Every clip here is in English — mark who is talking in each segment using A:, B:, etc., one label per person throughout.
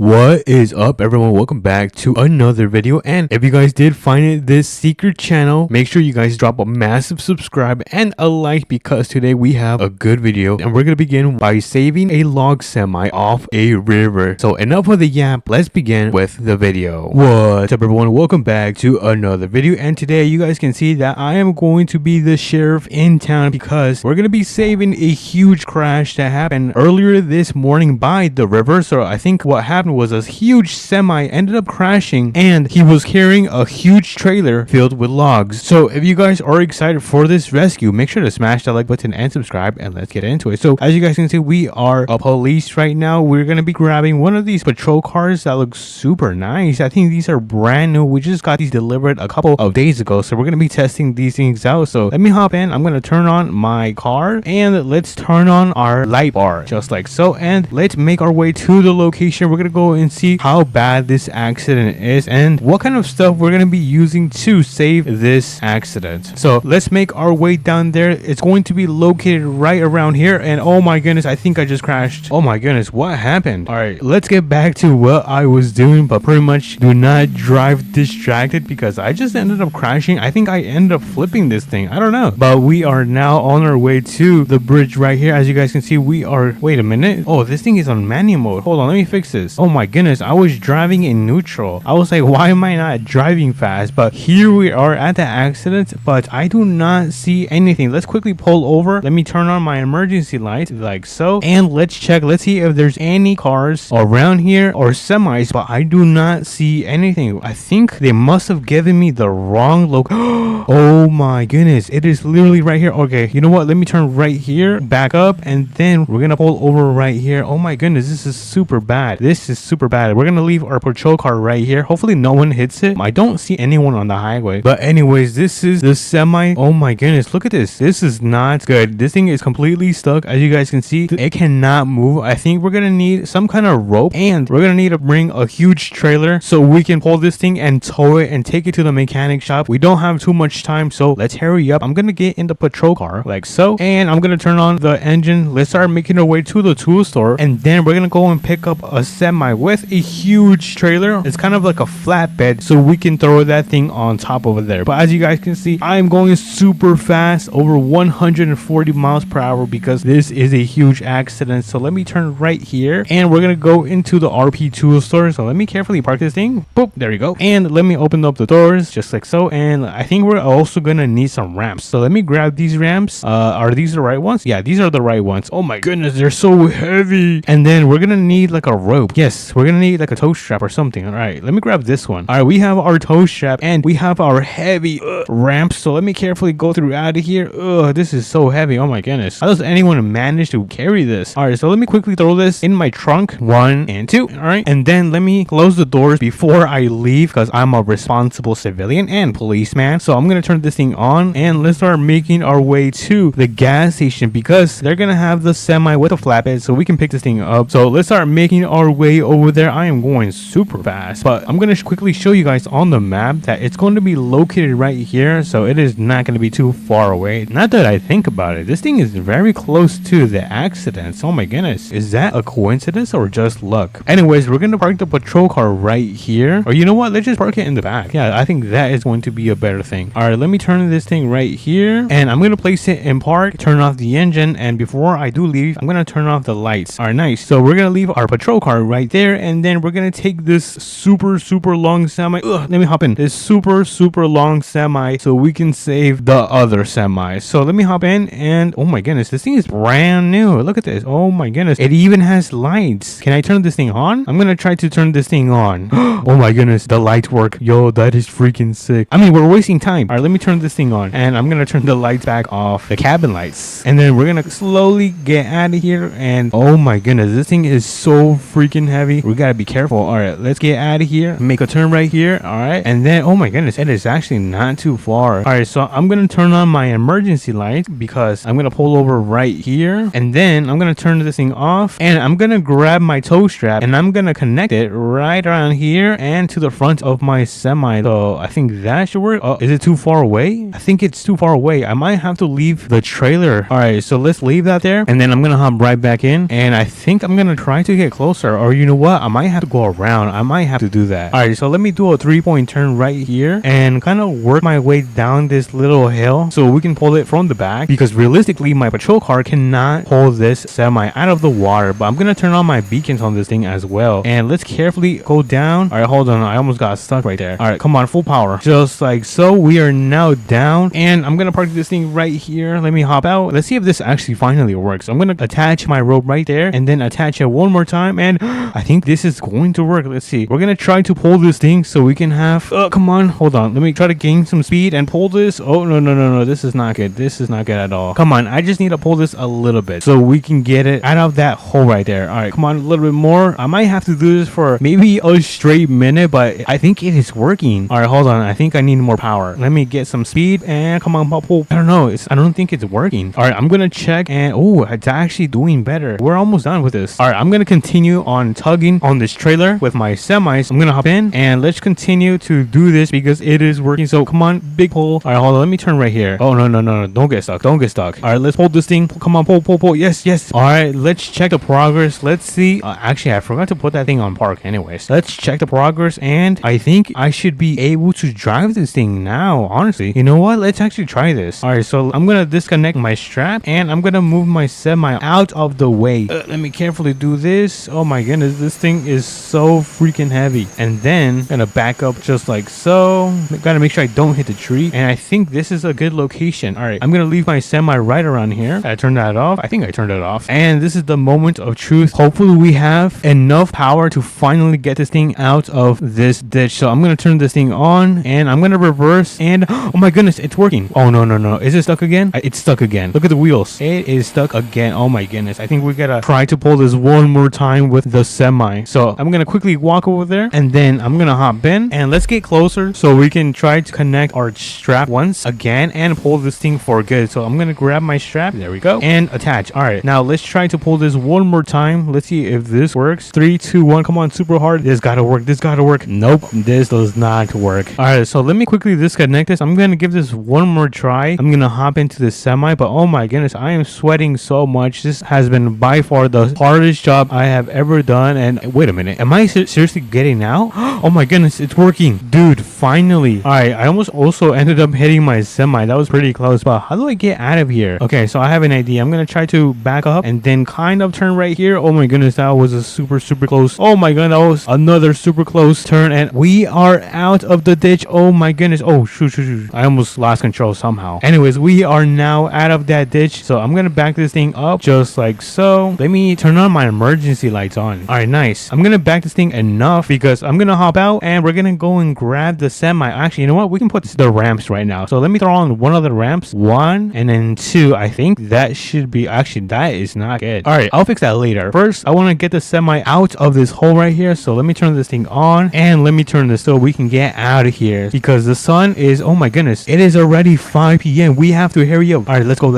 A: What is up, everyone? Welcome back to another video. And if you guys did find this secret channel, make sure you guys drop a massive subscribe and a like, because today we have a good video and we're gonna begin by saving a log semi off a river. So enough of the yap, let's begin with the video. What's up, everyone? Welcome back to another video, and today you guys can see that I am going to be the sheriff in town because we're gonna be saving a huge crash that happened earlier this morning by the river. So I think what happened was a huge semi ended up crashing and he was carrying a huge trailer filled with logs. So if you guys are excited for this rescue, make sure to smash that like button and subscribe, and let's get into it. So as you guys can see, we are a police right now. We're going to be grabbing one of these patrol cars that looks super nice. I think these are brand new. We just got these delivered a couple of days ago, so we're going to be testing these things out. So let me hop in. I'm going to turn on my car and let's turn on our light bar just like so, and let's make our way to the location. We're going to go and see how bad this accident is and what kind of stuff we're going to be using to save this accident. So let's make our way down there. It's going to be located right around here, and oh my goodness, I think I just crashed. Oh my goodness, what happened? All right, let's get back to what I was doing, but pretty much do not drive distracted because I just ended up crashing. I think I ended up flipping this thing. I don't know, but we are now on our way to the bridge right here. As you guys can see, we are, wait a minute. Oh, this thing is on manual mode. Hold on, let me fix this. Oh my goodness, I was driving in neutral. I was like, why am I not driving fast? But here we are at the accident, but I do not see anything. Let's quickly pull over. Let me turn on my emergency light like so, and let's check. Let's see if there's any cars around here or semis, but I do not see anything. I think they must have given me the wrong look. Oh my goodness, it is literally right here. Okay, you know what? Let me turn right here, back up, and then we're gonna pull over right here. Oh my goodness, this is super bad. This is super bad. We're gonna leave our patrol car right here. Hopefully no one hits it. I don't see anyone on the highway, but anyways, this is the semi. Oh my goodness, look at this. This is not good. This thing is completely stuck. As you guys can see, it cannot move. I think we're gonna need some kind of rope, and we're gonna need to bring a huge trailer so we can pull this thing and tow it and take it to the mechanic shop. We don't have too much time, so let's hurry up. I'm gonna get in the patrol car like so, and I'm gonna turn on the engine. Let's start making our way to the tool store, and then we're gonna go and pick up a semi with a huge trailer. It's kind of like a flatbed, so we can throw that thing on top over there. But as you guys can see, I'm going super fast, over 140 miles per hour, because this is a huge accident. So let me turn right here, and we're gonna go into the RP tool store. So let me carefully park this thing. Boop, there you go. And let me open up the doors just like so, and I think we're also gonna need some ramps. So let me grab these ramps. Are these the right ones? Yeah, these are the right ones. Oh my goodness, they're so heavy. And then we're gonna need like a rope. Yes, we're gonna need like a tow strap or something. All right, let me grab this one. All right, we have our tow strap and we have our heavy ramps. So let me carefully go through out of here. This is so heavy. Oh my goodness, how does anyone manage to carry this? All right, so let me quickly throw this in my trunk. 1 and 2. All right, and then let me close the doors before I leave, because I'm a responsible civilian and policeman. So I'm gonna turn this thing on, and let's start making our way to the gas station, because they're gonna have the semi with a flatbed so we can pick this thing up. So let's start making our way over there. I am going super fast, but I'm gonna quickly show you guys on the map that it's going to be located right here, so it is not going to be too far away. Not that I think about it, this thing is very close to the accidents. Oh my goodness, is that a coincidence or just luck? Anyways, we're gonna park the patrol car right here, or you know what, let's just park it in the back. Yeah, I think that is going to be a better thing. All right, let me turn this thing right here, and I'm gonna place it in park, turn off the engine, and before I do leave, I'm gonna turn off the lights. All right, nice. So we're gonna leave our patrol car right there, and then we're gonna take this super long semi. Let me hop in this super long semi so we can save the other semi. So let me hop in, and oh my goodness, this thing is brand new. Look at this. Oh my goodness, it even has lights. Can I turn this thing on? I'm gonna try to turn this thing on. Oh my goodness, the lights work. Yo, that is freaking sick. I mean, we're wasting time. All right, let me turn this thing on, and I'm gonna turn the lights back off, the cabin lights, and then we're gonna slowly get out of here. And oh my goodness, this thing is so freaking heavy. We gotta be careful. All right, let's get out of here, make a turn right here. All right, and then oh my goodness, it is actually not too far. All right, so I'm gonna turn on my emergency light because I'm gonna pull over right here, and then I'm gonna turn this thing off, and I'm gonna grab my tow strap, and I'm gonna connect it right around here and to the front of my semi. So I think that should work. Oh, is it too far away? I think it's too far away. I might have to leave the trailer. All right, so let's leave that there, and then I'm gonna hop right back in, and I think I'm gonna try to get closer, or you know what? I might have to go around. I might have to do that. All right, so let me do a 3-point turn right here and kind of work my way down this little hill so we can pull it from the back, because realistically my patrol car cannot pull this semi out of the water. But I'm gonna turn on my beacons on this thing as well, and let's carefully go down. All right, hold on, I almost got stuck right there. All right, come on, full power, just like so. We are now down, and I'm gonna park this thing right here. Let me hop out. Let's see if this actually finally works. I'm gonna attach my rope right there and then attach it one more time, and I think this is going to work. Let's see. We're gonna try to pull this thing so we can have come on, hold on, let me try to gain some speed and pull this. Oh no, this is not good. This is not good at all. Come on, I just need to pull this a little bit so we can get it out of that hole right there. All right, come on, a little bit more. I might have to do this for maybe a straight minute, but I think it is working. All right, hold on, I think I need more power. Let me get some speed, and come on, pull. I don't know, I don't think it's working. All right, I'm gonna check, and oh, it's actually doing better. We're almost done with this. All right, I'm gonna continue on tugging on this trailer with my semis. I'm gonna hop in and let's continue to do this because it is working. So come on, big pull. All right, hold on, let me turn right here. Oh no, don't get stuck. All right, let's pull this thing. Come on, pull. Yes. All right, let's check the progress. Let's see. Actually, I forgot to put that thing on park anyways. Let's check the progress, and I think I should be able to drive this thing now, honestly. You know what, let's actually try this. All right, so I'm gonna disconnect my strap and I'm gonna move my semi out of the way. Let me carefully do this. Oh my goodness, this thing is so freaking heavy. And then gonna back up just like so. Gotta make sure I don't hit the tree, and I think this is a good location. All right, I'm gonna leave my semi right around here. I turned that off. I think I turned it off, and this is the moment of truth. Hopefully we have enough power to finally get this thing out of this ditch. So I'm gonna turn this thing on and I'm gonna reverse, and oh my goodness, it's working. Oh no, is it stuck again? It's stuck again. Look at the wheels, it is stuck again. Oh my goodness, I think we gotta try to pull this one more time with the semi. So I'm gonna quickly walk over there, and then I'm gonna hop in, and let's get closer so we can try to connect our strap once again and pull this thing for good. So I'm gonna grab my strap, there we go, and attach. All right, now let's try to pull this one more time. Let's see if this works. 3, 2, 1, come on, super hard. This gotta work. Nope, this does not work. All right, so let me quickly disconnect this. I'm gonna give this one more try. I'm gonna hop into the semi, but oh my goodness, I am sweating so much. This has been by far the hardest job I have ever done. And wait a minute, am I seriously getting out? Oh my goodness, it's working, dude, finally. All right, I almost also ended up hitting my semi. That was pretty close, but how do I get out of here? Okay, so I have an idea. I'm gonna try to back up and then kind of turn right here. Oh my goodness, that was a super close. Oh my god, that was another super close turn, and we are out of the ditch. Oh my goodness. Oh shoot, I almost lost control somehow. Anyways, we are now out of that ditch, so I'm gonna back this thing up just like so. Let me turn on my emergency lights on. All right, nice. I'm gonna back this thing enough because I'm gonna hop out and we're gonna go and grab the semi. Actually, you know what, we can put the ramps right now. So let me throw on one of the ramps, 1 and then 2. I think that should be, actually that is not good. All right, I'll fix that later. First, I want to get the semi out of this hole right here. So let me turn this thing on, and let me turn this so we can get out of here because the sun is, oh my goodness, it is already 5 p.m. We have to hurry up. All right, let's go.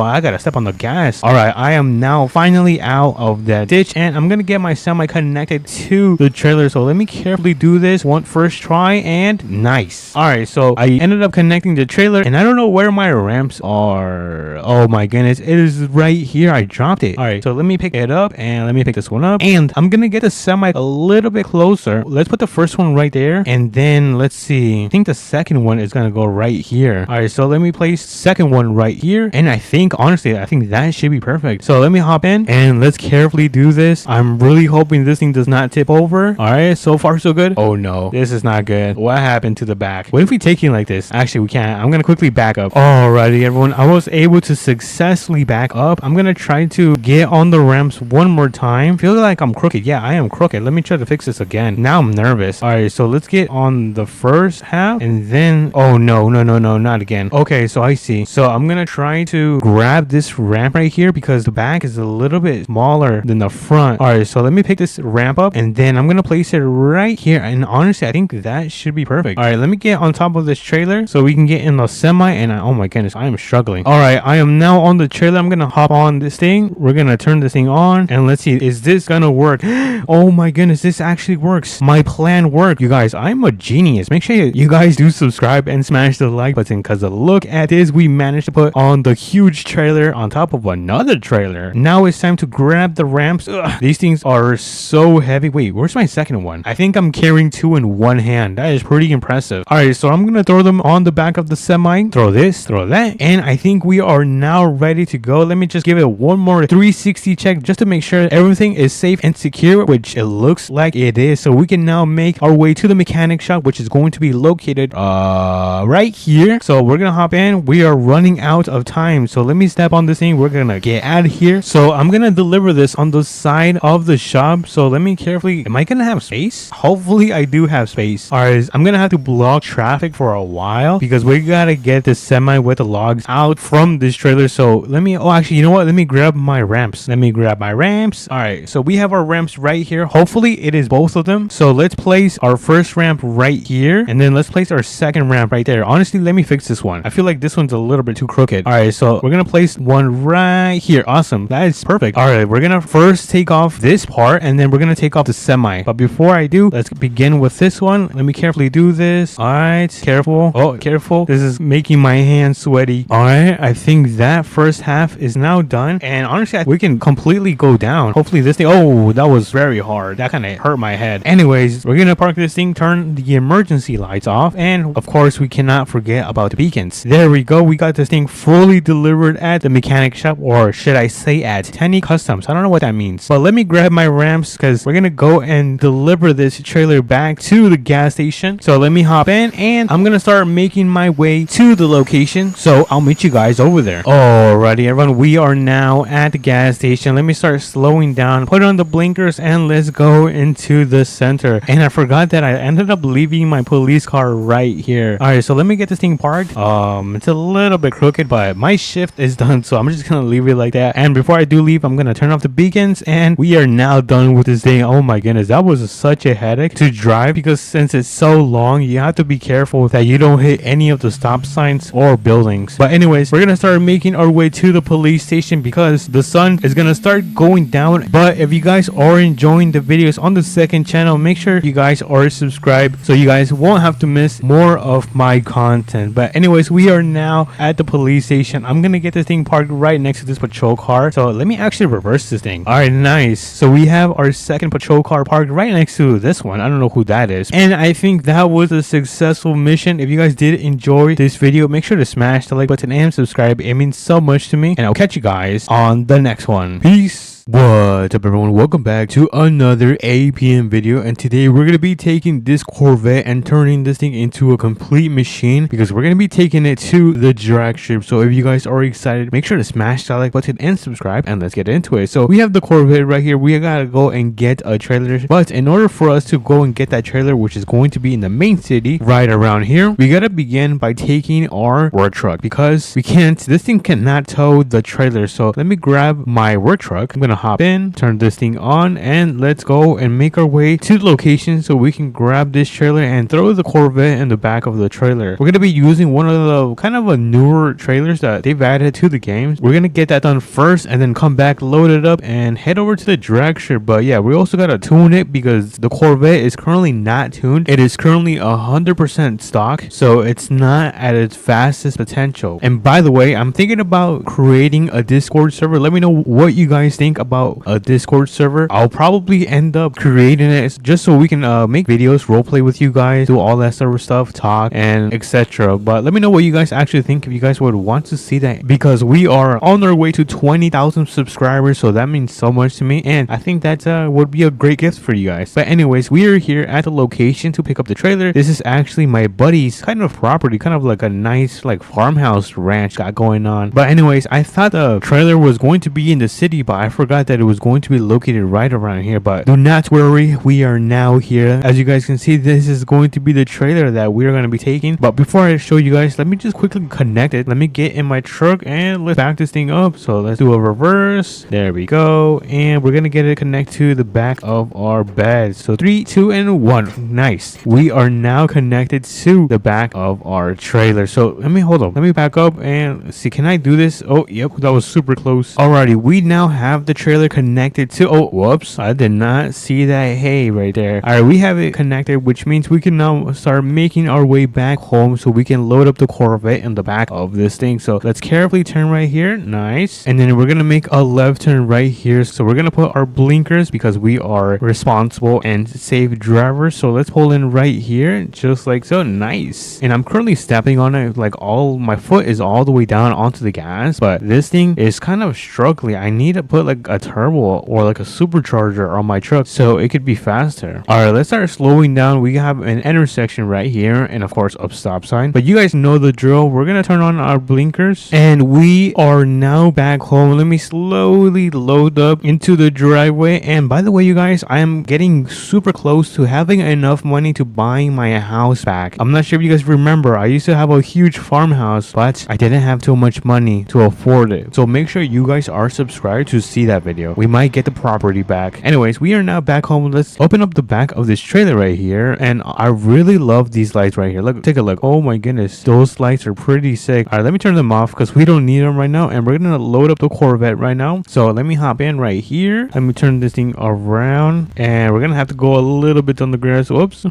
A: I gotta step on the gas. All right, I am now finally out of that ditch, and I'm gonna get my semi connected to the trailer. So let me carefully do this one first try, and nice. All right, so I ended up connecting the trailer, and I don't know where my ramps are. Oh my goodness, it is right here. I dropped it. All right, so let me pick it up, and let me pick this one up, and I'm gonna get the semi a little bit closer. Let's put the first one right there, and then let's see, I think the second one is gonna go right here. All right, so let me place second one right here, and I think honestly that should be perfect. So let me hop in and let's carefully do this. I'm really hoping this thing does not tip over. All right, so far so good. Oh no, this is not good. What happened to the back? What if we take it like this? Actually, we can't. I'm gonna quickly back up. Alrighty, everyone, I was able to successfully back up. I'm gonna try to get on the ramps one more time. Feel like I'm crooked. Yeah, I am crooked. Let me try to fix this again. Now I'm nervous. All right, so let's get on the first half, and then oh no, not again. Okay, so I see. So I'm gonna try to grab this ramp right here because the back is a little bit smaller than the front. All right, so let me pick this ramp up, and then I'm gonna place it right here, and honestly I think that should be perfect. perfect. All right, let me get on top of this trailer so we can get in the semi. And oh my goodness, I am struggling. All right, I am now on the trailer. I'm gonna hop on this thing. We're gonna turn this thing on and let's see, is this gonna work? Oh my goodness, this actually works. My plan worked. You guys, I'm a genius. Make sure you guys do subscribe and smash the like button, because look at this. We managed to put on the huge trailer on top of another trailer. Now it's time to grab the ramps. Ugh, these things are so heavy. Wait, where's my second one? I think I'm carrying two in one hand. That is pretty impressive. All right, so I'm gonna throw them on the back of the semi. Throw this, throw that, and I think we are now ready to go. Let me just give it one more 360 check just to make sure everything is safe and secure, which it looks like it is. So we can now make our way to the mechanic shop, which is going to be located right here. So we're gonna hop in. We are running out of time, so let me step on this thing. We're gonna get out of here. So I'm gonna deliver this on the side of the shop. So let me carefully, am I gonna have space? Hopefully I do have space. All right, I'm gonna have to block traffic for a while because we gotta get the semi with the logs out from this trailer. So let me, oh actually, you know what, let me grab my ramps. All right, so we have our ramps right here. Hopefully it is both of them. So let's place our first ramp right here, and then let's place our second ramp right there. Honestly, let me fix this one. I feel like this one's a little bit too crooked. All right, so we're gonna place one right here. Awesome, that is perfect. All right, we're gonna first take off this part, and then we're gonna take off the semi. But before I do, let's begin with this one. Let me carefully do this. All right, careful. Oh, careful. This is making my hands sweaty. All right, I think that first half is now done, and honestly, we can completely go down. Hopefully this thing, oh, that was very hard. That kind of hurt my head. Anyways, we're gonna park this thing, turn the emergency lights off, and of course we cannot forget about the beacons. There we go. We got this thing fully delivered at the mechanic shop, or should I say at Tenny Customs. I don't know what that means, but let me grab my ramps because we're gonna go and deliver this trailer back to the gas station. So let me hop in, and I'm gonna start making my way to the location. So I'll meet you guys over there. Alrighty, everyone, we are now at the gas station. Let me start slowing down, put on the blinkers, and let's go into the center. And I forgot that I ended up leaving my police car right here. All right, so let me get this thing parked. It's a little bit crooked, but my shift is done, so I'm just gonna leave it like that. And before I do leave, I'm gonna turn off the beacons, and we are now done with this thing. Oh my goodness, that was such a headache to drive, because since it's so long, you have to be careful that you don't hit any of the stop signs or buildings. But anyways, we're gonna start making our way to the police station because the sun is gonna start going down. But if you guys are enjoying the videos on the second channel, make sure you guys are subscribed so you guys won't have to miss more of my content. But anyways, we are now at the police station. I'm gonna get this thing parked right next to this patrol car. So let me actually reverse this thing. All right, nice. So we have our second patrol car parked right next to this one. I don't know who that is. And I think that was a successful mission. If you guys did enjoy this video, make sure to smash the like button and subscribe. It means so much to me. And I'll catch you guys on the next one. Peace. What's up, everyone? Welcome back to another APM video, and today we're going to be taking this Corvette and turning this thing into a complete machine, because we're going to be taking it to the drag strip. So if you guys are excited, make sure to smash that like button and subscribe, and let's get into it. So we have the Corvette right here. We gotta go and get a trailer, but in order for us to go and get that trailer, which is going to be in the main city right around here, we gotta begin by taking our work truck, because this thing cannot tow the trailer. So let me grab my work truck. I'm gonna hop in, turn this thing on, and let's go and make our way to the location so we can grab this trailer and throw the Corvette in the back of the trailer. We're gonna be using one of the kind of a newer trailers that they've added to the games. We're gonna get that done first and then come back, load it up, and head over to the drag strip. But yeah, we also gotta tune it because the Corvette is currently not tuned. It is currently 100% stock, so it's not at its fastest potential. And by the way, I'm thinking about creating a Discord server. Let me know what you guys think about a Discord server. I'll probably end up creating it just so we can make videos, roleplay with you guys, do all that sort of stuff, talk, and etc. But let me know what you guys actually think, if you guys would want to see that, because we are on our way to 20,000 subscribers, so that means so much to me, and I think that would be a great gift for you guys. But anyways, we are here at the location to pick up the trailer. This is actually my buddy's kind of property, kind of like a nice like farmhouse ranch got going on. But anyways, I thought the trailer was going to be in the city, but I forgot forgot that it was going to be located right around here, but do not worry, we are now here. As you guys can see, this is going to be the trailer that we're going to be taking. But before I show you guys, let me just quickly connect it. Let me get in my truck and let's back this thing up. So let's do a reverse. There we go. And we're going to get it connected to the back of our bed. So 3, 2, and 1. Nice. We are now connected to the back of our trailer. So hold on. Let me back up and see. Can I do this? Oh, yep. That was super close. Alrighty. We now have the trailer connected to, oh, whoops. I did not see that hay right there. Alright. We have it connected, which means we can now start making our way back home so we can load up the Corvette in the back of this thing. So let's carefully turn right here. Nice. And then we're going to make a left turn right here. So we're going to put our blinkers because we are responsible and safe drivers. So let's pull in right here just like so. Nice. And I'm currently stepping on it, like all my foot is all the way down onto the gas, but this thing is kind of struggling. I need to put like a turbo or like a supercharger on my truck so it could be faster. All right, let's start slowing down. We have an intersection right here and of course a stop sign, but you guys know the drill. We're gonna turn on our blinkers and we are now back home. Let me slowly load up into the driveway. And by the way, you guys, I am getting super close to having enough money to buying my house back. I'm not sure if you guys remember, I used to have a huge farmhouse, but I didn't have too much money to afford it. So make sure you guys are subscribed to see that video. We might get the property back. Anyways, we are now back home. Let's open up the back of this trailer right here. And I really love these lights right here. Look, take a look. Oh my goodness, those lights are pretty sick. All right, let me turn them off because we don't need them right now. And we're gonna load up the Corvette right now. So let me hop in right here. Let me turn this thing around and we're gonna have to go a little bit on the grass. Whoops.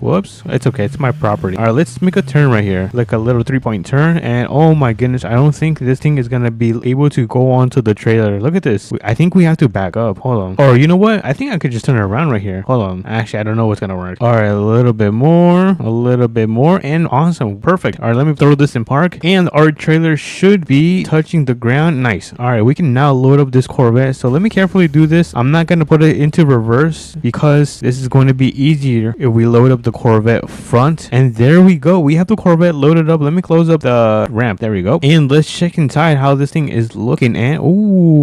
A: It's okay, it's my property. All right, let's make a turn right here, like a little 3-point turn. And oh my goodness, I don't think this thing is gonna be able to go onto the trailer. Look at this. I think we have to back up. Hold on. Or you know what, I think I could just turn it around right here. Hold on, actually I don't know what's gonna work. All right, a little bit more, and awesome, perfect. All right, let me throw this in park and our trailer should be touching the ground. Nice. All right, we can now load up this Corvette. So let me carefully do this. I'm not gonna put it into reverse because this is going to be easier if we load up the Corvette front. And there we go, we have the Corvette loaded up. Let me close up the ramp. There we go. And let's check inside how this thing is looking. And oh,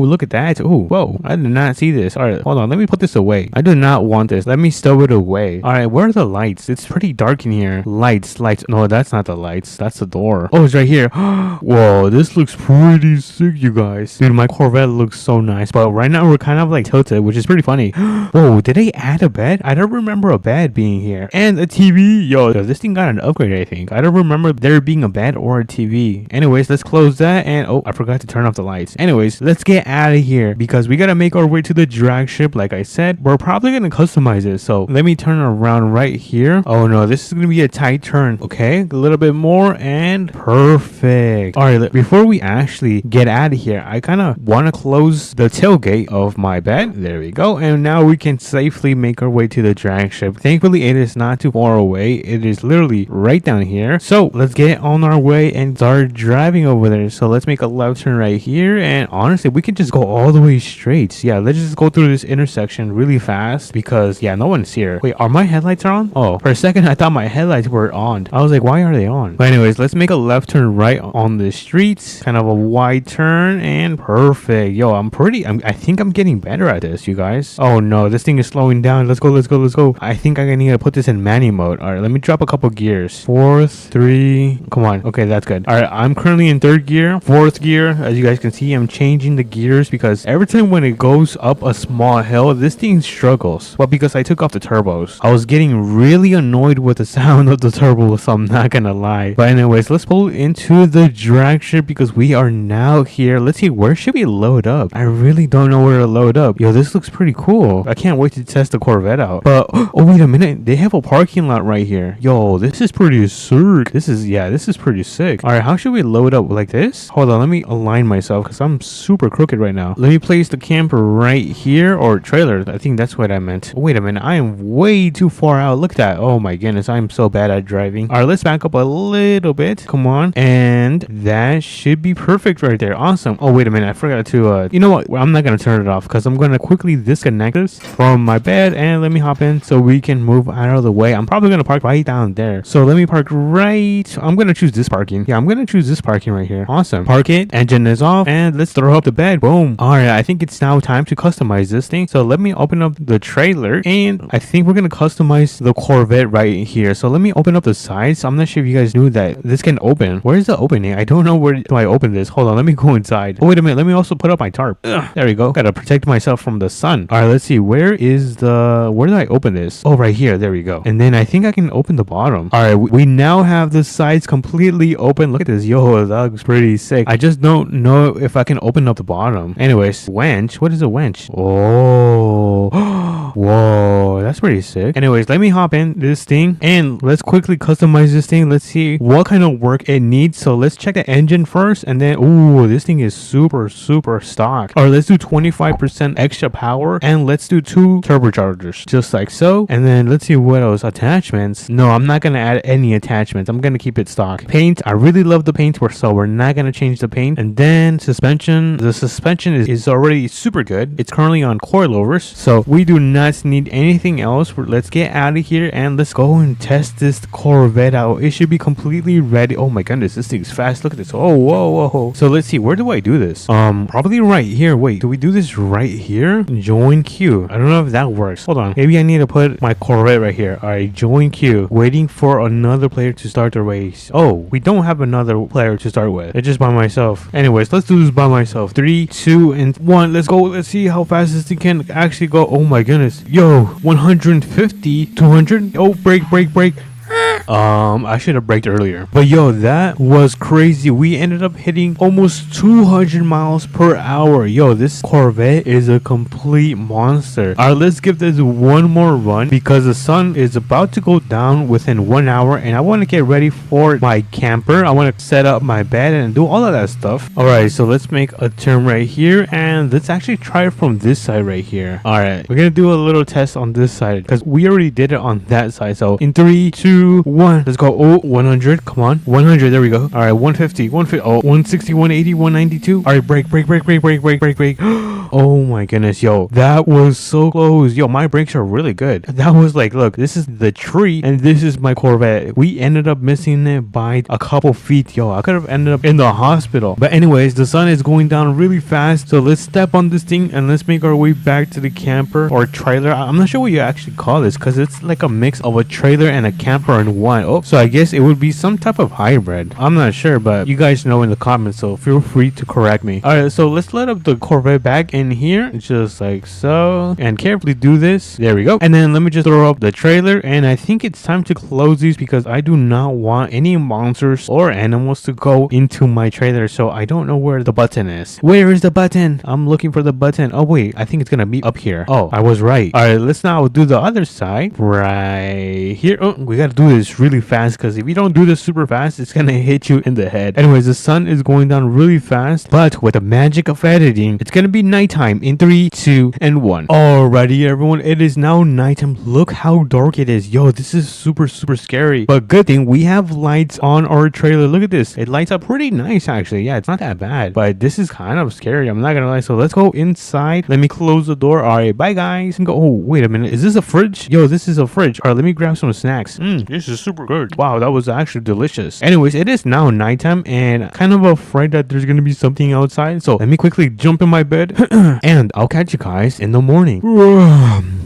A: look at that. Oh, whoa, I did not see this. All right, hold on, let me put this away. I do not want this. Let me stow it away. All right, where are the lights? It's pretty dark in here. Lights. No, that's not the lights, that's the door. Oh, it's right here. Whoa, this looks pretty sick, you guys. Dude, my Corvette looks so nice, but right now we're kind of like tilted, which is pretty funny. Whoa, did they add a bed? I don't remember a bed being here. And a TV. Yo, this thing got an upgrade, I think. I don't remember there being a bed or a TV. Anyways, let's close that. And oh, I forgot to turn off the lights. Anyways, let's get out of here because we gotta make our way to the drag strip. Like I said, we're probably gonna customize it. So let me turn around right here. Oh no, this is gonna be a tight turn. Okay, a little bit more and perfect. All right, before we actually get out of here, I kind of want to close the tailgate of my bed. There we go. And now we can safely make our way to the drag strip. Thankfully, it is not too far away. It is literally right down here. So let's get on our way and start driving over there. So let's make a left turn right here. And honestly, we can just go all the way straight. Yeah, let's just go through this intersection really fast because yeah, no one's here. Wait, are my headlights on? Oh, for a second I thought my headlights were on. I was like, why are they on? But anyways, let's make a left turn right on the streets. Kind of a wide turn and perfect. Yo, I think I'm getting better at this, you guys. Oh no, this thing is slowing down. Let's go. I think I need to put this in manual mode. All right, let me drop a couple gears. 4th, 3, come on. Okay, that's good. All right, I'm currently in 3rd gear, 4th gear. As you guys can see, I'm changing the gears because every time when it goes up a small hill, this thing struggles. Well, because I took off the turbos, I was getting really annoyed with the sound of the turbos, so I'm not gonna lie. But anyways, let's pull into the drag strip because we are now here. Let's see, where should we load up? I really don't know where to load up. Yo, this looks pretty cool. I can't wait to test the Corvette out. But oh, wait a minute, they have a parking lot right here. Yo, this is pretty sick. This is pretty sick. All right, how should we load up? Like this? Hold on, let me align myself because I'm super crooked right now. Let me place the camper right here, or trailer. I think that's what I meant. Wait a minute, I am way too far out. Look at that. Oh my goodness, I'm so bad at driving. All right, let's back up a little bit. Come on. And that should be perfect right there. Awesome. Oh, wait a minute, I forgot to, you know what? I'm not going to turn it off because I'm going to quickly disconnect this from my bed and let me hop in so we can move out of the way. I'm probably going to park right down there. So let me park right. I'm going to choose this parking. Yeah, I'm going to choose this parking right here. Awesome. Park it. Engine is off and let's throw up the bed. Boom. All right, I think it's time now time to customize this thing. So let me open up the trailer, and I think we're gonna customize the Corvette right here. So let me open up the sides. I'm not sure if you guys knew that this can open. Where is the opening? I don't know where do I open this. Hold on, let me go inside. Oh, wait a minute, let me also put up my tarp. Ugh, there we go. Gotta protect myself from the sun. All right, let's see. Where do I open this? Oh, right here. There we go. And then I think I can open the bottom. All right, we now have the sides completely open. Look at this. Yo, that looks pretty sick. I just don't know if I can open up the bottom. Anyways, wench. What is a wench? Oh, whoa, that's pretty sick. Anyways, let me hop in this thing and let's quickly customize this thing. Let's see what kind of work it needs. So let's check the engine first, and then ooh, this thing is super stock. All right, let's do 25% extra power, and let's do 2 turbochargers, just like so. And then let's see what else. Attachments. No, I'm not gonna add any attachments. I'm gonna keep it stock. Paint. I really love the paint, so we're not gonna change the paint. And then suspension. The suspension is already super good. It's currently on coilovers, so we do not need anything else. Let's get out of here and let's go and test this Corvette out. It should be completely ready. Oh my goodness, this thing's fast. Look at this. Oh, whoa. So let's see, where do I do this? Probably right here. Wait, do we do this right here? Join queue. I don't know if that works. Hold on, maybe I need to put my Corvette right here. All right, join queue, waiting for another player to start the race. Oh, we don't have another player to start with. It's just by myself. Anyways, let's do this by myself. 3, 2, and 1. Let's go. Let's see how fast this thing can actually go. Oh my goodness. Yo, 150, 200. Oh, brake. I should have braked earlier. But yo, that was crazy. We ended up hitting almost 200 miles per hour. Yo, this Corvette is a complete monster. All right, let's give this one more run because the sun is about to go down within 1 hour, and I want to get ready for my camper. I want to set up my bed and do all of that stuff. All right, so let's make a turn right here, and let's actually try it from this side right here. All right, we're gonna do a little test on this side because we already did it on that side. So in 3, 2, 1, let's go. Oh, 100. Come on, 100. There we go. All right, 150, 150. Oh, 160, 180, 192. All right, brake. Oh my goodness, yo, that was so close. Yo, my brakes are really good. That was like, look, this is the tree and this is my Corvette. We ended up missing it by a couple feet. Yo, I could have ended up in the hospital. But anyways, the sun is going down really fast, so let's step on this thing and let's make our way back to the camper or trailer. I'm not sure what you actually call this because it's like a mix of a trailer and a camper in one. Oh, so I guess it would be some type of hybrid. I'm not sure, but you guys know in the comments, so feel free to correct me. All right, so let's let up the Corvette back in here, just like so, and carefully do this. There we go. And then let me just throw up the trailer, and I think it's time to close these because I do not want any monsters or animals to go into my trailer. So I don't know where the button is. Where is the button? I'm looking for the button. Oh wait, I think it's gonna be up here. Oh, I was right. All right, let's now do the other side right here. Oh, we gotta do this really fast because if you don't do this super fast, it's gonna hit you in the head. Anyways, the sun is going down really fast, but with the magic of editing, it's gonna be nighttime in 3, 2, and 1. Alrighty, everyone, it is now nighttime. Look how dark it is. Yo, this is super scary. But good thing we have lights on our trailer. Look at this. It lights up pretty nice, actually. Yeah, it's not that bad, but this is kind of scary. I'm not gonna lie. So let's go inside. Let me close the door. All right, bye guys. And go. Oh, wait a minute. Is this a fridge? Yo, this is a fridge. All right, let me grab some snacks. This is super good. Wow, that was actually delicious. Anyways, it is now nighttime, and kind of afraid that there's gonna be something outside. So let me quickly jump in my bed, and I'll catch you guys in the morning.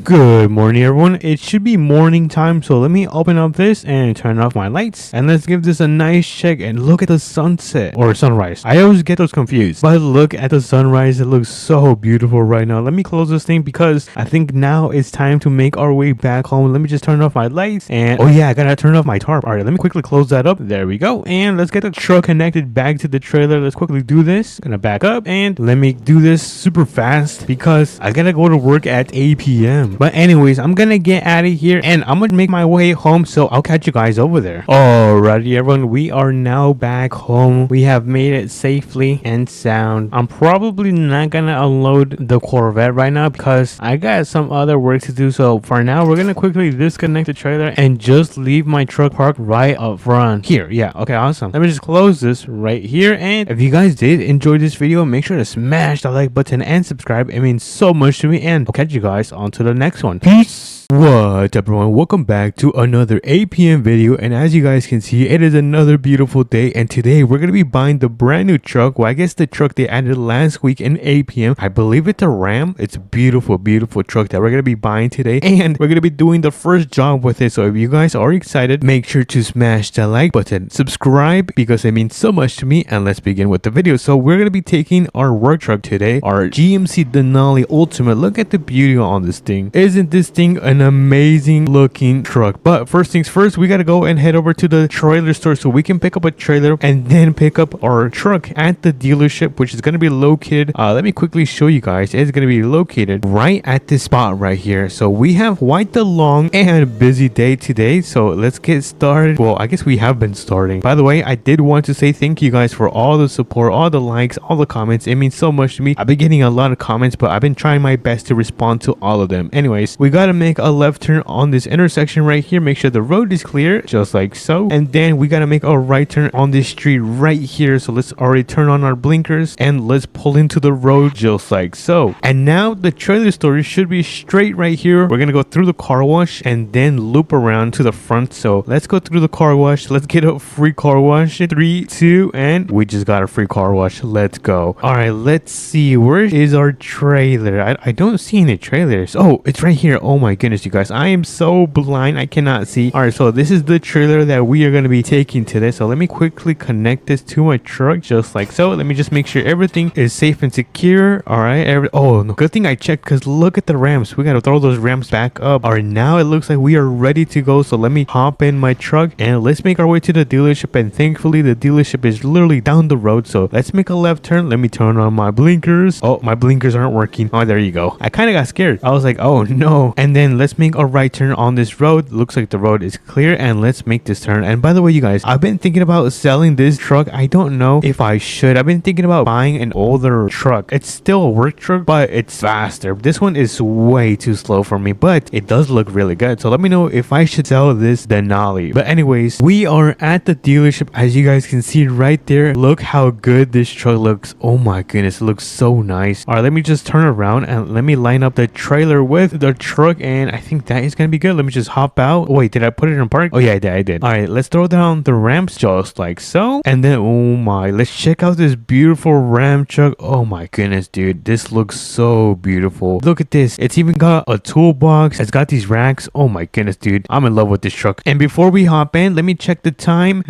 A: Good morning, everyone. It should be morning time, so let me open up this and turn off my lights, and let's give this a nice check and look at the sunset or sunrise. I always get those confused, but look at the sunrise. It looks so beautiful right now. Let me close this thing because I think now it's time to make our way back home. Let me just turn off my lights, and oh yeah, I gotta turn off my tarp. All right, let me quickly close that up. There we go. And let's get the truck connected back to the trailer. Let's quickly do this. Gonna back up and let me do this super fast because I gotta go to work at APM. But anyways, I'm gonna get out of here and I'm gonna make my way home, so I'll catch you guys over there. Alrighty, everyone, we are now back home. We have made it safely and sound. I'm probably not gonna unload the Corvette right now because I got some other work to do. So for now, we're gonna quickly disconnect the trailer and just leave my truck parked right up front here. Yeah, okay, awesome. Let me just close this right here. And if you guys did enjoy this video, make sure to smash the like button and subscribe. It means so much to me, and I'll catch you guys on to the next one. Peace. What's up everyone, welcome back to another APM video, and as you guys can see, it is another beautiful day, and today we're going to be buying the brand new truck. Well, I guess the truck they added last week in APM. I believe it's a Ram. It's a beautiful truck that we're going to be buying today, and we're going to be doing the first job with it. So if you guys are excited, make sure to smash the like button, subscribe because it means so much to me, and let's begin with the video. So we're going to be taking our work truck today, our GMC Denali Ultimate. Look at the beauty on this thing. Isn't this thing an amazing looking truck? But first things first, we got to go and head over to the trailer store so we can pick up a trailer and then pick up our truck at the dealership, which is going to be located, let me quickly show you guys. It's going to be located right at this spot right here. So we have quite the long and busy day today, so let's get started. Well, I guess we have been starting. By the way, I did want to say thank you guys for all the support, all the likes, all the comments. It means so much to me. I've been getting a lot of comments, but I've been trying my best to respond to all of them. Anyways, we got to make a left turn on this intersection right here. Make sure the road is clear, just like so, and then we got to make a right turn on this street right here. So let's already turn on our blinkers and let's pull into the road just like so. And now the trailer store should be straight right here. We're gonna go through the car wash and then loop around to the front. So let's go through the car wash. Let's get a free car wash. 3, 2, and we just got a free car wash. Let's go. All right, let's see, where is our trailer? I don't see any trailers. Oh, it's right here. Oh my goodness, you guys, I am so blind, I cannot see. All right, so this is the trailer that we are going to be taking today. So let me quickly connect this to my truck just like so. Let me just make sure everything is safe and secure. All right, oh no, good thing I checked, because look at the ramps. We got to throw those ramps back up. All right, now it looks like we are ready to go. So let me hop in my truck and let's make our way to the dealership. And thankfully the dealership is literally down the road, so let's make a left turn. Let me turn on my blinkers. Oh, my blinkers aren't working. Oh, there you go. I kind of got scared. I was like, oh no. And then let's make a right turn on this road. Looks like the road is clear, and let's make this turn. And by the way, you guys, I've been thinking about selling this truck. I don't know if I should. I've been thinking about buying an older truck. It's still a work truck, but it's faster. This one is way too slow for me, but it does look really good. So let me know if I should sell this Denali. But anyways, we are at the dealership, as you guys can see right there. Look how good this truck looks. Oh my goodness, it looks so nice. All right, let me just turn around and let me line up the trailer with the truck, and I think that is gonna be good. Let me just hop out. Oh, wait, did I put it in park? Oh yeah, I did. All right, let's throw down the ramps just like so, and then oh my, let's check out this beautiful Ram truck. Oh my goodness, dude, this looks so beautiful. Look at this. It's even got a toolbox. It's got these racks. Oh my goodness, dude, I'm in love with this truck. And before we hop in, let me check the time.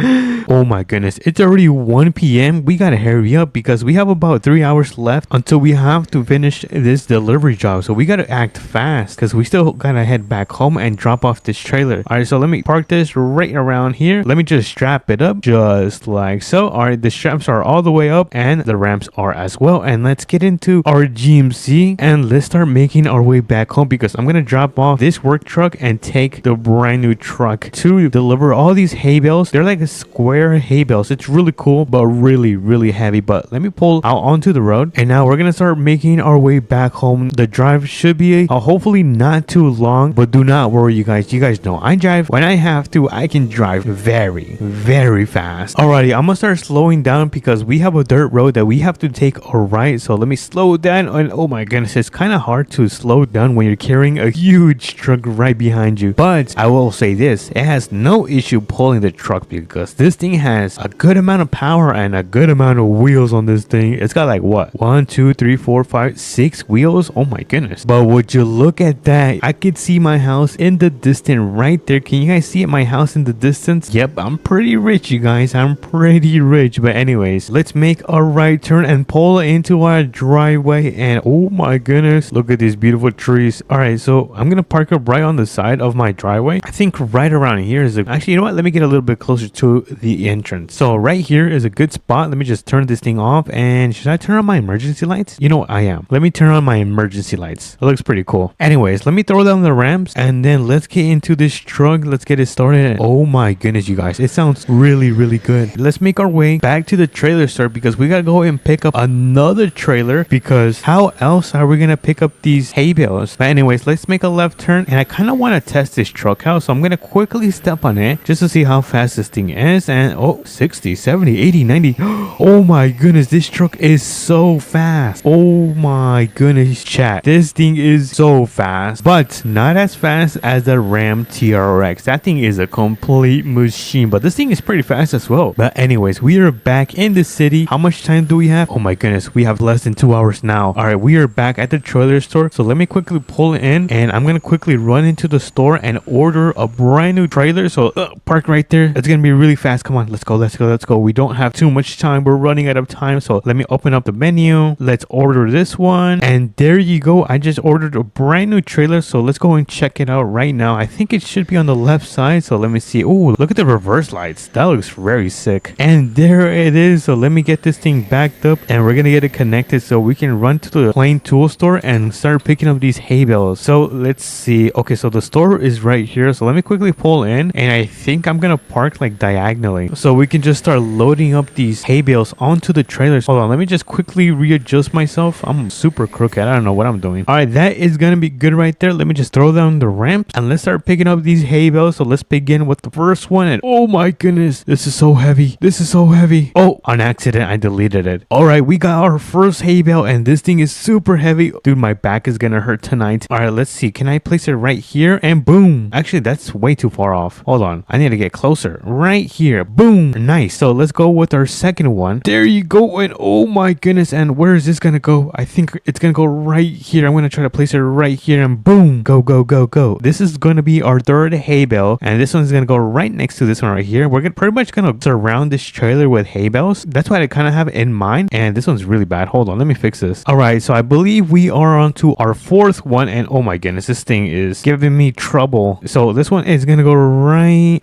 A: Oh my goodness, it's already 1 p.m. We gotta hurry up because we have about 3 hours left until we have to finish this delivery job. So we gotta act fast because we still gotta head back home and drop off this trailer. All right, so let me park this right around here. Let me just strap it up just like so. All right, the straps are all the way up and the ramps are as well. And let's get into our GMC and let's start making our way back home, because I'm gonna drop off this work truck and take the brand new truck to deliver all these hay bales. They're like a square hay bales. It's really cool, but really heavy. But let me pull out onto the road, and now we're gonna start making our way back home. The drive should be hopefully not too long, but do not worry, you guys. You guys know I drive when I have to. I can drive very fast. Alrighty, I'm gonna start slowing down because we have a dirt road that we have to take a right. So let me slow down. And oh my goodness, it's kind of hard to slow down when you're carrying a huge truck right behind you. But I will say this, it has no issue pulling the truck because this thing has a good amount of power and a good amount of wheels on this thing. It's got like what, 1, 2, 3, 4, 5, 6 wheels. Oh my goodness. But would you look at that? I could see my house in the distance right there. Can you guys see it? My house in the distance? Yep, I'm pretty rich, you guys. I'm pretty rich. But anyways, let's make a right turn and pull into our driveway. And oh my goodness, look at these beautiful trees. All right, so I'm gonna park up right on the side of my driveway. I think right around here is actually, you know what, let me get a little bit closer to the entrance. So right here is a good spot. Let me just turn this thing off. And should I turn on my emergency lights? You know what, I am. Let me turn on my emergency lights. It looks pretty cool. Anyways, let me throw down the ramps and then let's get into this truck. Let's get it started. Oh my goodness, you guys, it sounds really good. Let's make our way back to the trailer store because we gotta go and pick up another trailer, because how else are we gonna pick up these hay bales? But anyways, let's make a left turn, and I kind of want to test this truck out, so I'm gonna quickly step on it just to see how fast this thing is. And oh, 60, 70, 80, 90. Oh my goodness, this truck is so fast. Oh my goodness, chat, this thing is so fast. But not as fast as the Ram TRX. That thing is a complete machine, but this thing is pretty fast as well. But anyways, we are back in the city. How much time do we have? Oh my goodness, we have less than 2 hours now. All right, we are back at the trailer store. So let me quickly pull in, and I'm gonna quickly run into the store and order a brand new trailer. So park right there. It's gonna be really fast. Come on, let's go, let's go, let's go. We don't have too much time. We're running out of time. So let me open up the menu. Let's order this one, and there you go. I just ordered a brand new trailer. So let's go and check it out right now. I think it should be on the left side. So let me see. Oh, look at the reverse lights. That looks very sick. And there it is. So let me get this thing backed up, and we're gonna get it connected so we can run to the plain tool store and start picking up these hay bales. So let's see. Okay, so the store is right here. So let me quickly pull in, and I think I'm gonna park like diagonally so we can just start loading up these hay bales onto the trailers. Hold on, let me just quickly readjust myself. I'm super crooked. I don't know what I'm doing. All right, that is gonna be good right there. Let me just throw down the ramp and let's start picking up these hay bales. So let's begin with the first one. And oh my goodness, this is so heavy. This is so heavy. Oh, on accident I deleted it. All right, we got our first hay bale, and this thing is super heavy. Dude, my back is gonna hurt tonight. All right, let's see. Can I place it right here? And boom. Actually, that's way too far off. Hold on, I need to get closer. Right here. Boom. Nice. So let's go with our second one. There you go. And oh my goodness, and where is this gonna go? I think it's gonna go right here. I'm gonna try to place it right here, and boom. Go, go, go, go. This is gonna be our third hay bale, and this one's gonna go right next to this one right here. We're pretty much gonna surround this trailer with hay bales. That's what I kind of have in mind, and this one's really bad. Hold on, let me fix this. All right, so I believe we are on to our fourth one, and oh my goodness, this thing is giving me trouble. So this one is gonna go right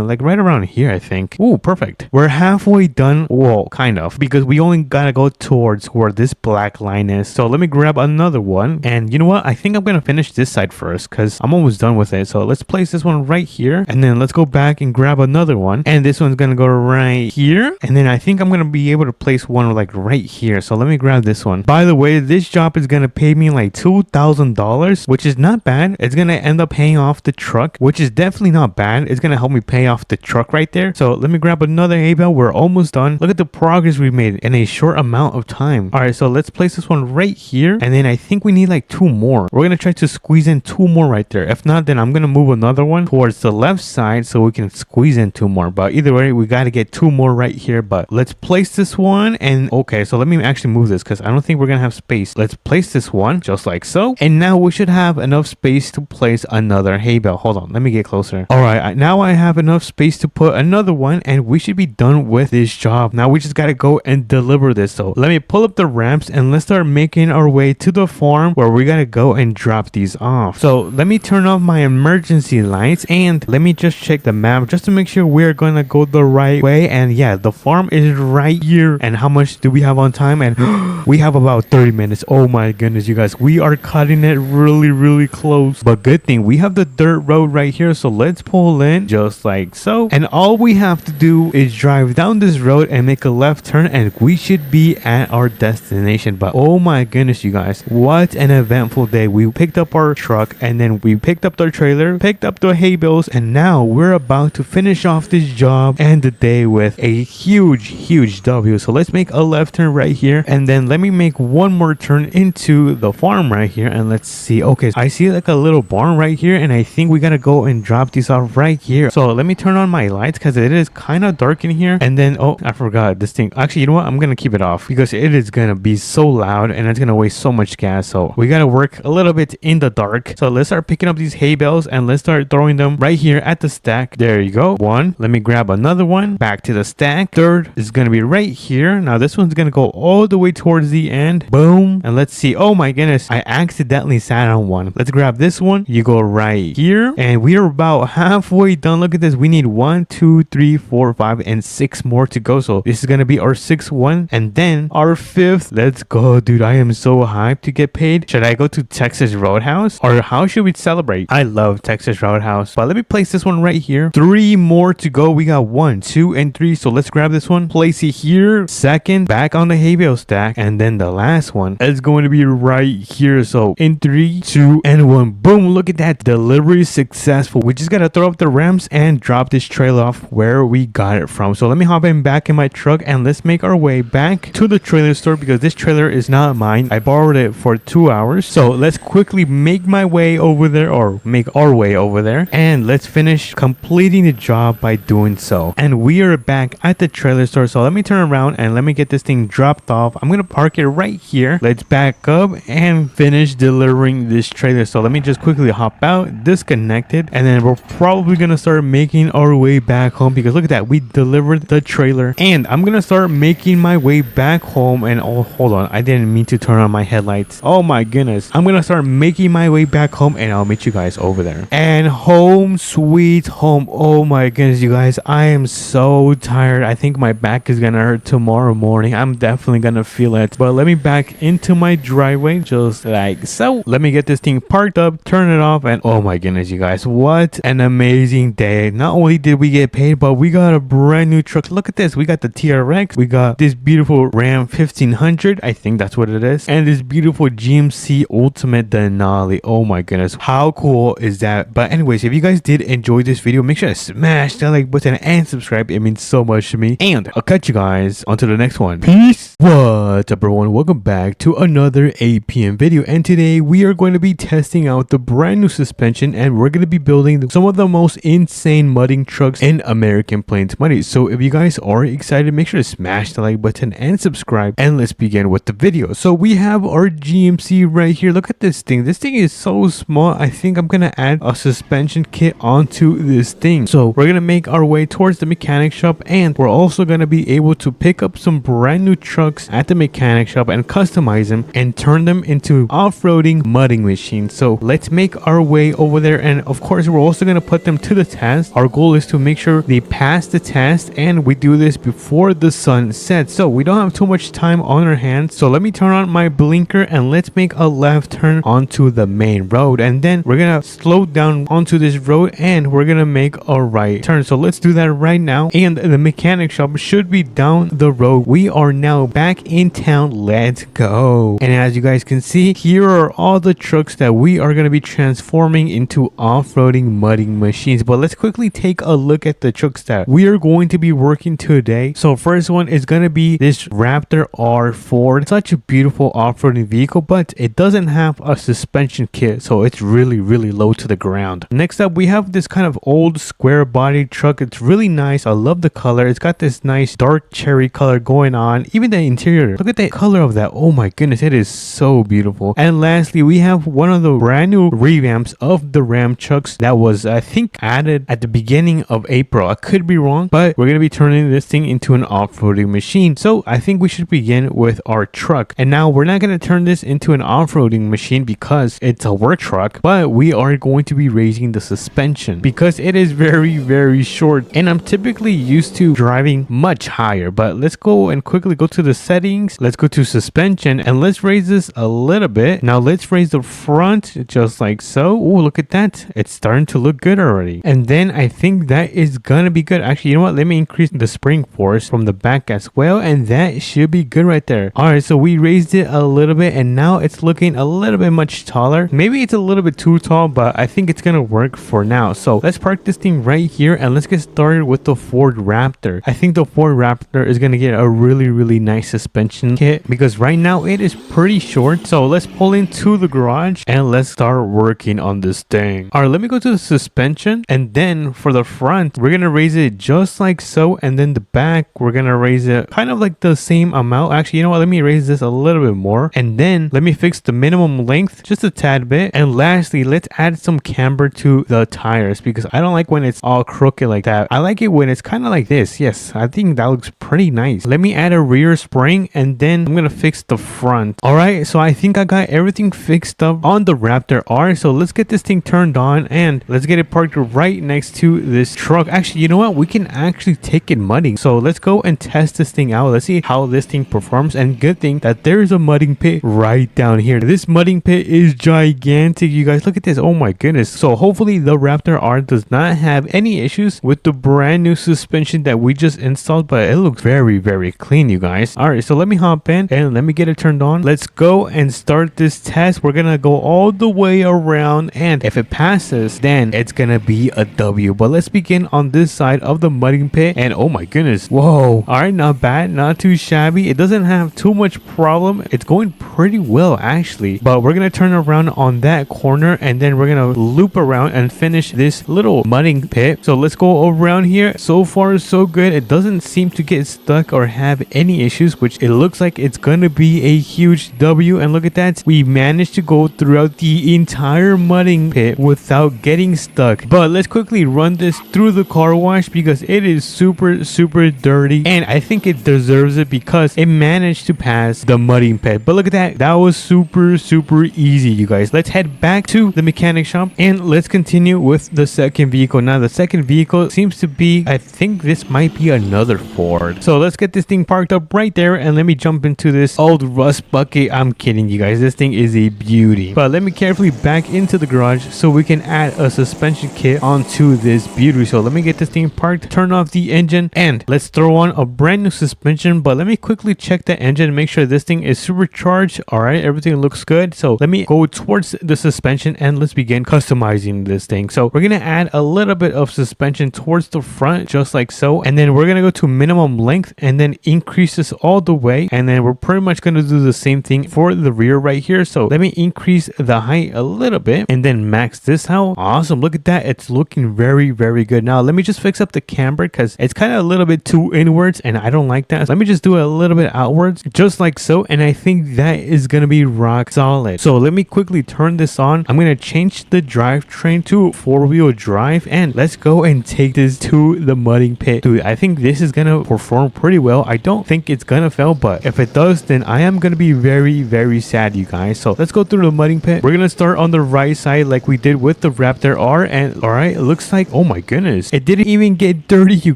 A: like right around here, I think. Ooh, perfect. We're halfway done. Well, kind of, because we only gotta go towards where this black line is. So let me grab another one, and you know what, I think I'm gonna finish this side first because I'm almost done with it. So let's place this one right here, and then let's go back and grab another one, and this one's gonna go right here, and then I think I'm gonna be able to place one like right here. So let me grab this one. By the way, this job is gonna pay me like $2,000, which is not bad. It's gonna end up paying off the truck, which is definitely not bad. It's gonna help me pay off the truck right there. So let me grab another hay bale. We're almost done. Look at the progress we've made in a short amount of time. All right, so let's place this one right here, and then I think we need like 2 more. We're gonna try to squeeze in 2 more right there. If not, then I'm gonna move another one towards the left side so we can squeeze in 2 more. But either way, we gotta get 2 more right here. But let's place this one, and okay, so let me actually move this because I don't think we're gonna have space. Let's place this one just like so, and now we should have enough space to place another hay bale. Hold on, let me get closer. All right, now I have enough space to put another one, and we should be done with this job. Now we just gotta go and deliver this. So let me pull up the ramps, and let's start making our way to the farm where we gotta go and drop these off. So let me turn off my emergency lights, and let me just check the map just to make sure we're gonna go the right way. And yeah, the farm is right here. And how much do we have on time? And we have about 30 minutes. Oh my goodness, you guys, we are cutting it really close. But good thing we have the dirt road right here. So let's pull in just like so, and all we have to do is drive down this road and make a left turn, and we should be at our destination. But oh my goodness, you guys, what an eventful day. We picked up our truck, and then we picked up the trailer, picked up the hay bales, and now we're about to finish off this job and the day with a huge W. So let's make a left turn right here, and then let me make one more turn into the farm right here, and let's see. Okay, I see like a little barn right here, and I think we gotta go and drop these off right here. So let me turn on my lights because it is kind of dark in here. And then oh, I forgot this thing. Actually, you know what, I'm gonna keep it off because it is gonna be so loud and it's gonna waste so much gas. So we gotta work a little bit in the dark. So let's start picking up these hay bales, and let's start throwing them right here at the stack. There you go. One. Let me grab another one. Back to the stack. Third is gonna be right here. Now this one's gonna go all the way towards the end. Boom. And let's see. Oh my goodness, I accidentally sat on one. Let's grab this one. You go right here, and we are about halfway done. Look at this. We need 1, 2, 3, 4, 5, and 6 more to go. So this is gonna be our 6th one, and then our 5th. Let's go, dude. I am so hyped to get paid. Should I go to Texas Roadhouse, or how should we celebrate? I love Texas Roadhouse, but let me place this one right here. 3 more to go. We got 1, 2, and 3. So let's grab this one, place it here. Second, back on the hay bale stack, and then the last one is going to be right here. So in 3, 2, and 1. Boom. Look at that. Delivery successful. We just gotta throw up the ramps and drop this trailer off where we got it from. So let me hop in back in my truck and let's make our way back to the trailer store because this trailer is not mine. I borrowed it for 2 hours. So let's quickly make my way over there, or make our way over there, and let's finish completing the job by doing so. And we are back at the trailer store. So let me turn around and let me get this thing dropped off. I'm gonna park it right here. Let's back up and finish delivering this trailer. So let me just quickly hop out, disconnect it, and then we're probably gonna start making our way back home because look at that, we delivered the trailer. And I'm gonna start making my way back home. And oh, hold on, I didn't mean to turn on my headlights. Oh my goodness. I'm gonna start making my way back home and I'll meet you guys over there. And home sweet home. Oh my goodness, you guys, I am so tired. I think my back is gonna hurt tomorrow morning. I'm definitely gonna feel it. But let me back into my driveway just like so. Let me get this thing parked up, turn it off, and oh my goodness, you guys, what an amazing day. Not only did we get paid, but we got a brand new truck. Look at this. We got the TRX, we got this beautiful Ram 1500, I think that's what it is, and this beautiful GMC Ultimate Denali. Oh my goodness, how cool is that? But anyways, if you guys did enjoy this video, make sure to smash that like button and subscribe. It means so much to me, and I'll catch you guys onto the next one. Peace. What's up everyone, welcome back to another APM video, and today we are going to be testing out the brand new suspension, and we're going to be building some of the most insane mudding trucks in American Plains Muddy. So if you guys are excited, make sure to smash the like button and subscribe, and let's begin with the video. So we have our GMC right here. Look at this thing. This thing is so small. I think I'm gonna add a suspension kit onto this thing. So we're gonna make our way towards the mechanic shop, and we're also gonna be able to pick up some brand new trucks at the mechanic shop and customize them and turn them into off-roading mudding machines. So let's make our way over there, and of course we're also gonna put them to the test. Our goal is to make sure they pass the test, and we do this before the sun sets, so we don't have too much time on our hands. So let me turn on my blinker and let's make a left turn onto the main road, and then we're gonna slow down onto this road and we're gonna make a right turn. So let's do that right now, and the mechanic shop should be down the road. We are now back in town. Let's go. And as you guys can see, here are all the trucks that we are going to be transforming into off-roading mudding machines. But let's quickly take a look at the trucks that we are going to be working today. So first one is going to be this Raptor R4. It's such a beautiful off-roading vehicle, but it doesn't have a suspension kit, so it's really low to the ground. Next up, we have this kind of old square body truck. It's really nice. I love the color. It's got this nice dark cherry color going on. Even the interior, look at the color of that. Oh my goodness, it is so beautiful. And lastly, we have one of the brand new revamps of the Ram trucks that was, I think, added at the beginning of April. I could be wrong, but we're going to be turning this thing into an off-roading machine. So I think we should begin with our truck. And now we're not going to turn this into an off-roading machine because it's a work truck, but we are going to be raising the suspension because it is very short, and I'm typically used to driving much higher. But let's go and quickly go to the settings. Let's go to suspension and let's raise this a little bit. Now let's raise the front just like so. Oh, look at that, it's starting to look good already. And then I think that is gonna be good. Actually, you know what, let me increase the spring force from the back as well, and that should be good right there. All right, so we raised it a little bit and now it's looking a little bit much taller. Maybe it's a little bit too tall, but I think it's gonna work for now. So let's park this thing right here and let's get started with the Ford Raptor. I think the Ford Raptor is gonna get a really nice suspension kit because right now it is pretty short. So let's pull into the garage and let's start working on this thing. All right, let me go to the suspension, and then for the front we're gonna raise it just like so, and then the back we're gonna raise it kind of like the same amount. Actually, you know what, let me raise this a little bit more, and then let me fix the minimum length just a tad bit. And lastly, let's add some camber to the tires because I don't like when it's all crooked like that. I like it when it's kind of like this. Yes, I think that looks pretty nice. Let me add a rear spring, and then I'm gonna fix the front. All right, so I think I got everything fixed up on the Raptor R. So let's get this thing turned on and let's get it parked right next to this truck. Actually, you know what, we can actually take it mudding. So let's go and test this thing out. Let's see how this thing performs. And good thing that there is a mudding pit right down here. This mudding pit is gigantic, you guys. Look at this. Oh my goodness. So hopefully the Raptor R does not have any issues with the brand new suspension that we just installed, but it looks very clean, you guys. All right, so let me hop in and let me get it turned on. Let's go and start this test. We're gonna go all the way around, and if it passes, then it's gonna be a W. But let's begin on this side of the mudding pit. And oh my goodness, whoa, all right, not bad, not too shabby. It doesn't have too much problem. It's going pretty well actually, but we're gonna turn around on that corner and then we're gonna loop around and finish this little mudding pit. So let's go around here. So far so good. It doesn't seem to get stuck or have any issues, which it looks like it's gonna be a huge W. And look at that, we managed to go throughout the entire mudding pit without getting stuck. But let's quickly run this through the car wash because it is super dirty, and I think it deserves it because it managed to pass the mudding pit. But look at that, that was super easy, you guys. Let's head back to the mechanic shop and let's continue with the second vehicle. Now the second vehicle seems to be, I think this might be another Ford. So let's get this thing parked up right there and let me jump into this old rust bucket. I'm kidding, you guys, this thing is a beauty. But let me carefully back into the garage so we can add a suspension kit onto this beauty. So let me get this thing parked, turn off the engine, and let's throw on a brand new suspension. But let me quickly check the engine and make sure this thing is supercharged. All right, everything looks good. So let me go towards the suspension and let's begin customizing this thing. So we're gonna add a little bit of suspension towards the front, just like so, and then we're gonna go to minimum length and then increase this all the way, and then we're pretty much gonna do the same thing for the rear right here. So let me increase the height a little bit and then max this out. Awesome, look at that, it's looking very good. Now let me just fix up the camber because it's kind of a little bit too inwards and I don't like that. So let me just do it a little bit outwards, just like so, and I think that is gonna be rock solid. So let me quickly turn this on. I'm gonna change the drivetrain to 4-wheel drive and let's go and take this to the mudding pit. Dude, I think this is gonna perform pretty well. I don't think it's gonna fail, but if it does, then I am gonna be very sad, you guys. So let's go through the mudding pit. We're gonna start on the right side like we did with the Raptor R, and all right, it looks like, oh my goodness, it didn't even get dirty, you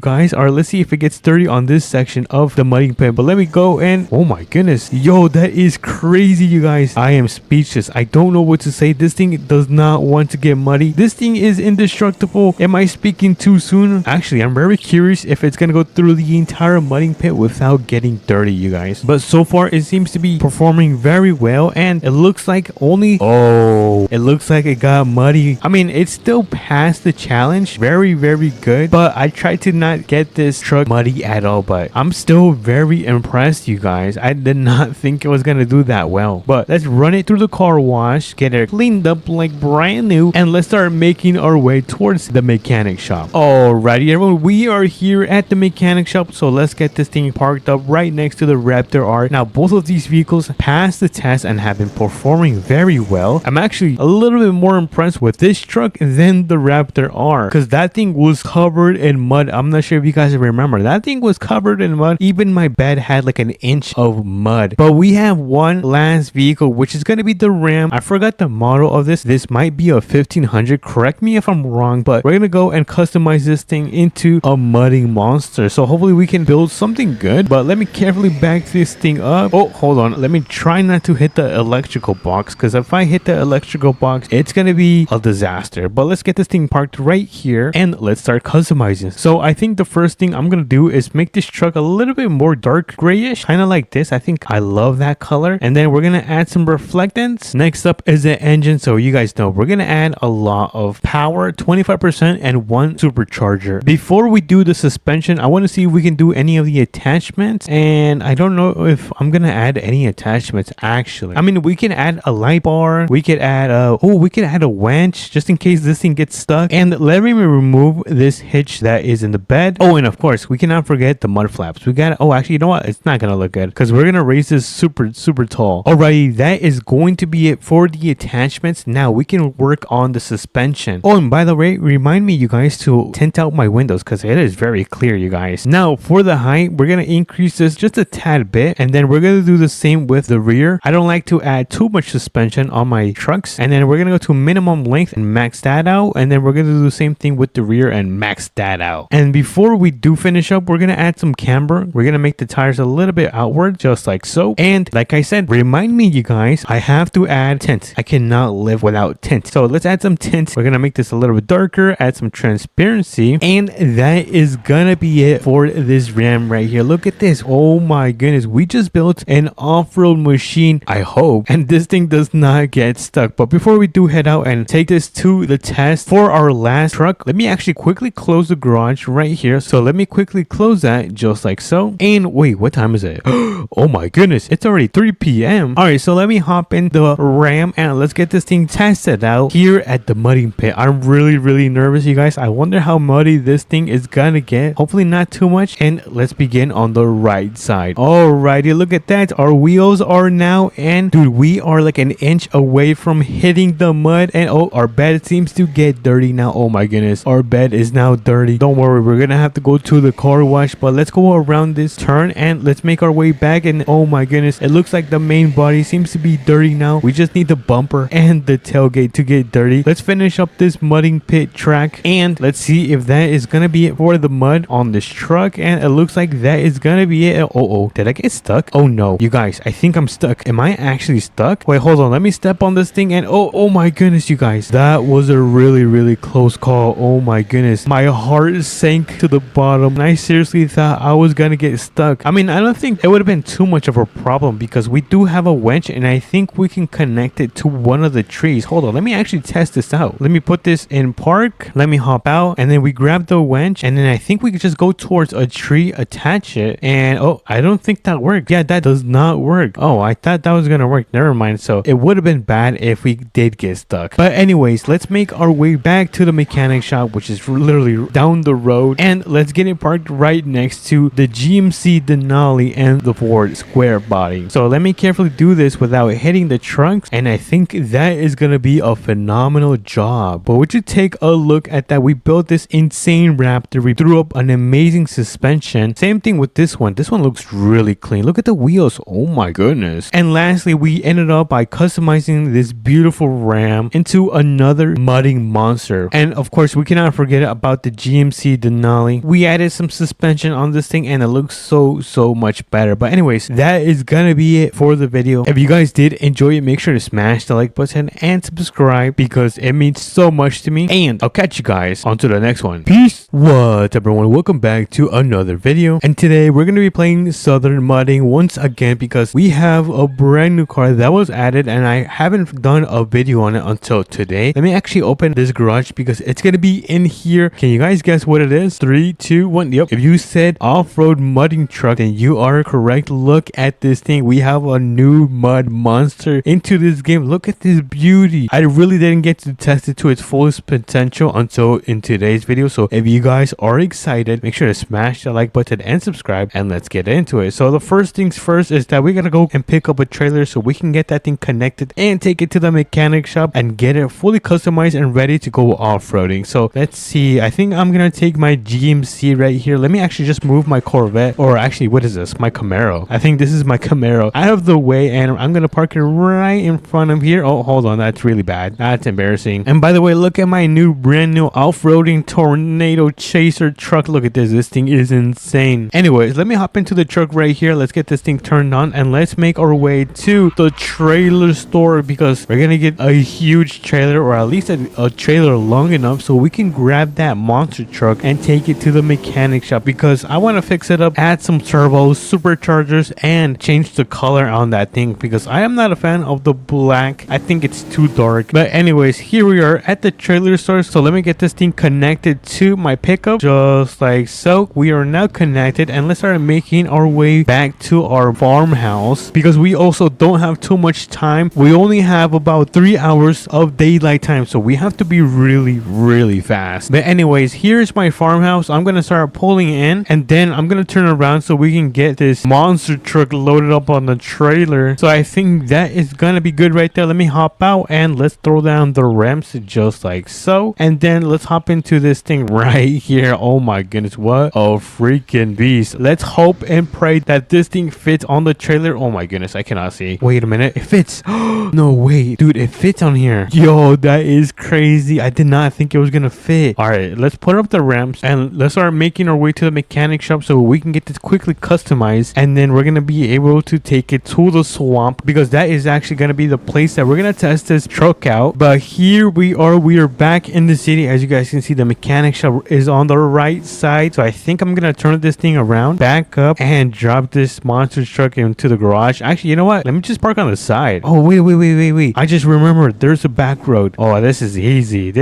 A: guys. All right, let's see if it gets dirty on this section of the mudding pit. But let me go and oh my goodness, yo, that is crazy, you guys. I am speechless. I don't know what to say. This thing does not want to get muddy. This thing is indestructible. Am I speaking too soon? Actually, I'm very curious if it's gonna go through the entire mudding pit without getting dirty, you guys. But so far it seems to be performing very well, and it looks like only, oh, it looks like it got muddy. I mean, it still passed the challenge. Very good, but I tried to not get this truck muddy at all. But I'm still very impressed, you guys. I did not think it was gonna do that well. But let's run it through the car wash, get it cleaned up like brand new, and let's start making our way towards the mechanic shop. Alrighty everyone, we are here at the mechanic shop, so let's get this thing parked up right next to the Raptor R. Now both of these vehicles passed the test and have been performing very well. I'm actually a little bit more impressed with this truck than the Raptor R because that thing was covered in mud. I'm not sure if you guys remember, that thing was covered in mud. Even my bed had like an inch of mud. But we have one last vehicle, which is going to be the Ram. I forgot the model of this. This might be a 1500, correct me if I'm wrong, but we're gonna go and customize this thing into a mudding monster. So hopefully we can build something good. But let me carefully back this thing up. Oh, hold on, let me try not to hit the electrical box, because if I hit the electrical box, it's gonna be a disaster. But let's get this thing parked right here and let's start customizing. So I think the first thing I'm gonna do is make this truck a little bit more dark grayish, kind of like this. I think I love that color. And then we're gonna add some reflectance. Next up is the engine. So you guys know we're gonna add a lot of power, 25%, and one supercharger. Before we do the suspension, I want to see if we can do any of the attachments, and I don't know if I'm gonna add any attachments actually. I mean, we can add a light bar, we could add we could add a winch just in case this thing gets stuck, and let me remove this hitch that is in the bed. Oh, and of course we cannot forget the mud flaps. We got, oh actually, you know what, it's not gonna look good because we're gonna raise this super tall. Alrighty, that is going to be it for the attachments. Now we can work on the suspension. Oh, and by the way, remind me you guys to tint out my windows because it is very clear, you guys. Now for the height, we're gonna increase this just a tad bit, and then we're gonna do the same with the rear. I don't like to add too much suspension on my trucks, and then we're gonna go to minimum length and max that out, and then we're gonna do the same thing with the rear and max that out. And before we do finish up, we're gonna add some camber. We're gonna make the tires a little bit outward, just like so. And like I said, remind me you guys, I have to add tint. I cannot live without tint. So let's add some tint. We're gonna make this a little bit darker, add some transparency, and that is gonna be it for this Ram right here. Look at this. Oh my goodness, we just built an off-road machine, I hope, and this thing does not get stuck. But before we do head out and take this to the test for our last truck, Let me actually quickly close the garage right here. So let me quickly close that just like so. And wait, what time is it? Oh my goodness, it's already 3 p.m. All right, so let me hop in the RAM and let's get this thing tested out here at the mudding pit. I'm really nervous, you guys. I wonder how muddy this thing is gonna get. Hopefully not too much. And let's begin on the right side. Alrighty, look at that. Our wheels are now in. Dude, we are like an inch away from hitting the mud. And oh, our bed seems to get dirty now. Oh my goodness, our bed is now dirty. Don't worry, we're gonna have to go to the car wash, but let's go around this turn and let's make our way back. And oh my goodness, it looks like the main body seems to be dirty now. We just need the bumper and the tailgate to get dirty. Let's finish up this mudding pit track and let's see if that is gonna be it for the mud on this truck. And it looks like that is gonna be it. Oh, did I get stuck? Oh no, you guys, I think I'm stuck. Am I actually stuck? Wait, hold on, let me step on this thing. And oh my goodness, you guys, that was a really close call. Oh my goodness, my heart sank to the bottom and I seriously thought I was gonna get stuck. I mean, I don't think it would have been too much of a problem because we do have a winch and I think we can connect it to one of the trees. Hold on, let me actually test this out. Let me put this in park. Let me hop out and then we grab the winch and then I think we could just go towards a tree, attach it, and oh, I don't think that worked. Yeah, that does not work. Oh, I thought that was gonna work. Never mind. So it would have been bad if we did get stuck. But anyways, let's make our way back to the mechanic shop, which is literally down the road, and let's get it parked right next to the GMC Denali and the Ford Square body. So let me carefully do this without hitting the trunks, and I think that is gonna be a phenomenal job. But would you take a look at that? We built this insane Raptor. We threw up an amazing suspension. Same thing with this one. This one looks really clean. Look at the wheels. Oh my goodness. And lastly, we ended up by customizing this beautiful Ram into another mudding monster. And of course, we cannot forget about the GMC Denali. We added some suspension on this thing and it looks so much better. But anyways, that is gonna be it for the video. If you guys did enjoy it, make sure to smash the like button and subscribe because it means so much to me. And I'll catch you guys on to the next one. Peace. What's up, everyone? Welcome back to another video. And today we're gonna be playing Southern Mudding once again because we have a brand new car that was added and I haven't done a video on it until today. Let me actually open this garage because it's gonna be in here. Can you guys guess what it is? 3, 2, 1. Yep. If you said off-road mudding truck, then you are correct. Look at this thing. We have a new mud monster into this game. Look at this beauty. I really didn't get to test it to its fullest potential until in today's video. So if you guys are excited, make sure to smash the like button and subscribe and let's get into it. So the first things first is that we gotta go and pick up a trailer so we can get that thing connected and take it to the mechanic shop and get it fully customized and ready to go off-roading. So let's see. I think I'm gonna take my GMC right here. Let me actually just move my Corvette, or actually, what is this? My Camaro. I think this is my Camaro out of the way and I'm gonna park it right in front of here. Oh, hold on, that's really bad. That's embarrassing. And by the way, look at my brand new off-roading Tornado Chaser truck. Look at this. This thing is insane. Anyways, let me hop into the truck right here. Let's get this thing turned on and let's make our way to the trailer store because we're gonna get a huge trailer, or at least a trailer long enough so we can grab that monster truck and take it to the mechanic shop because I want to fix it up, add some turbos, superchargers, and change the color on that thing because I am not a fan of the black. I think it's too dark. But anyways, here we are at the trailer store. So let me get this thing connected to my pickup just like so. We are now connected and let's start making our way back to our farmhouse because we also don't have too much time. We only have about 3 hours of daylight time, so we have to be really fast. But anyways, here's my farmhouse. I'm gonna start pulling in and then I'm gonna turn around so we can get this monster truck loaded up on the trailer. So I think that is gonna be good right there. Let me hop out and let's throw down the ramps just like so, and then let's hop into this thing right here. Oh my goodness, what a freaking beast. Let's hope and pray that this thing fits on the trailer. Oh my goodness, I cannot see. Wait a minute, it fits. No way, dude, it fits on here. Yo, that is crazy. I did not think it was gonna fit. All right, let's put up the ramps and let's start making our way to the mechanic shop so we can get this quickly customized, and then we're gonna be able to take it to the swamp because that is actually gonna be the place that we're gonna test this truck out. But here we are back in the city. As you guys can see, the mechanic shop is on the right side. So I think I'm gonna turn this thing around, back up, and drop this monster truck into the garage. Actually, you know what? Let me just park on the side. Oh, wait. I just remembered there's a back road. Oh, this is easy.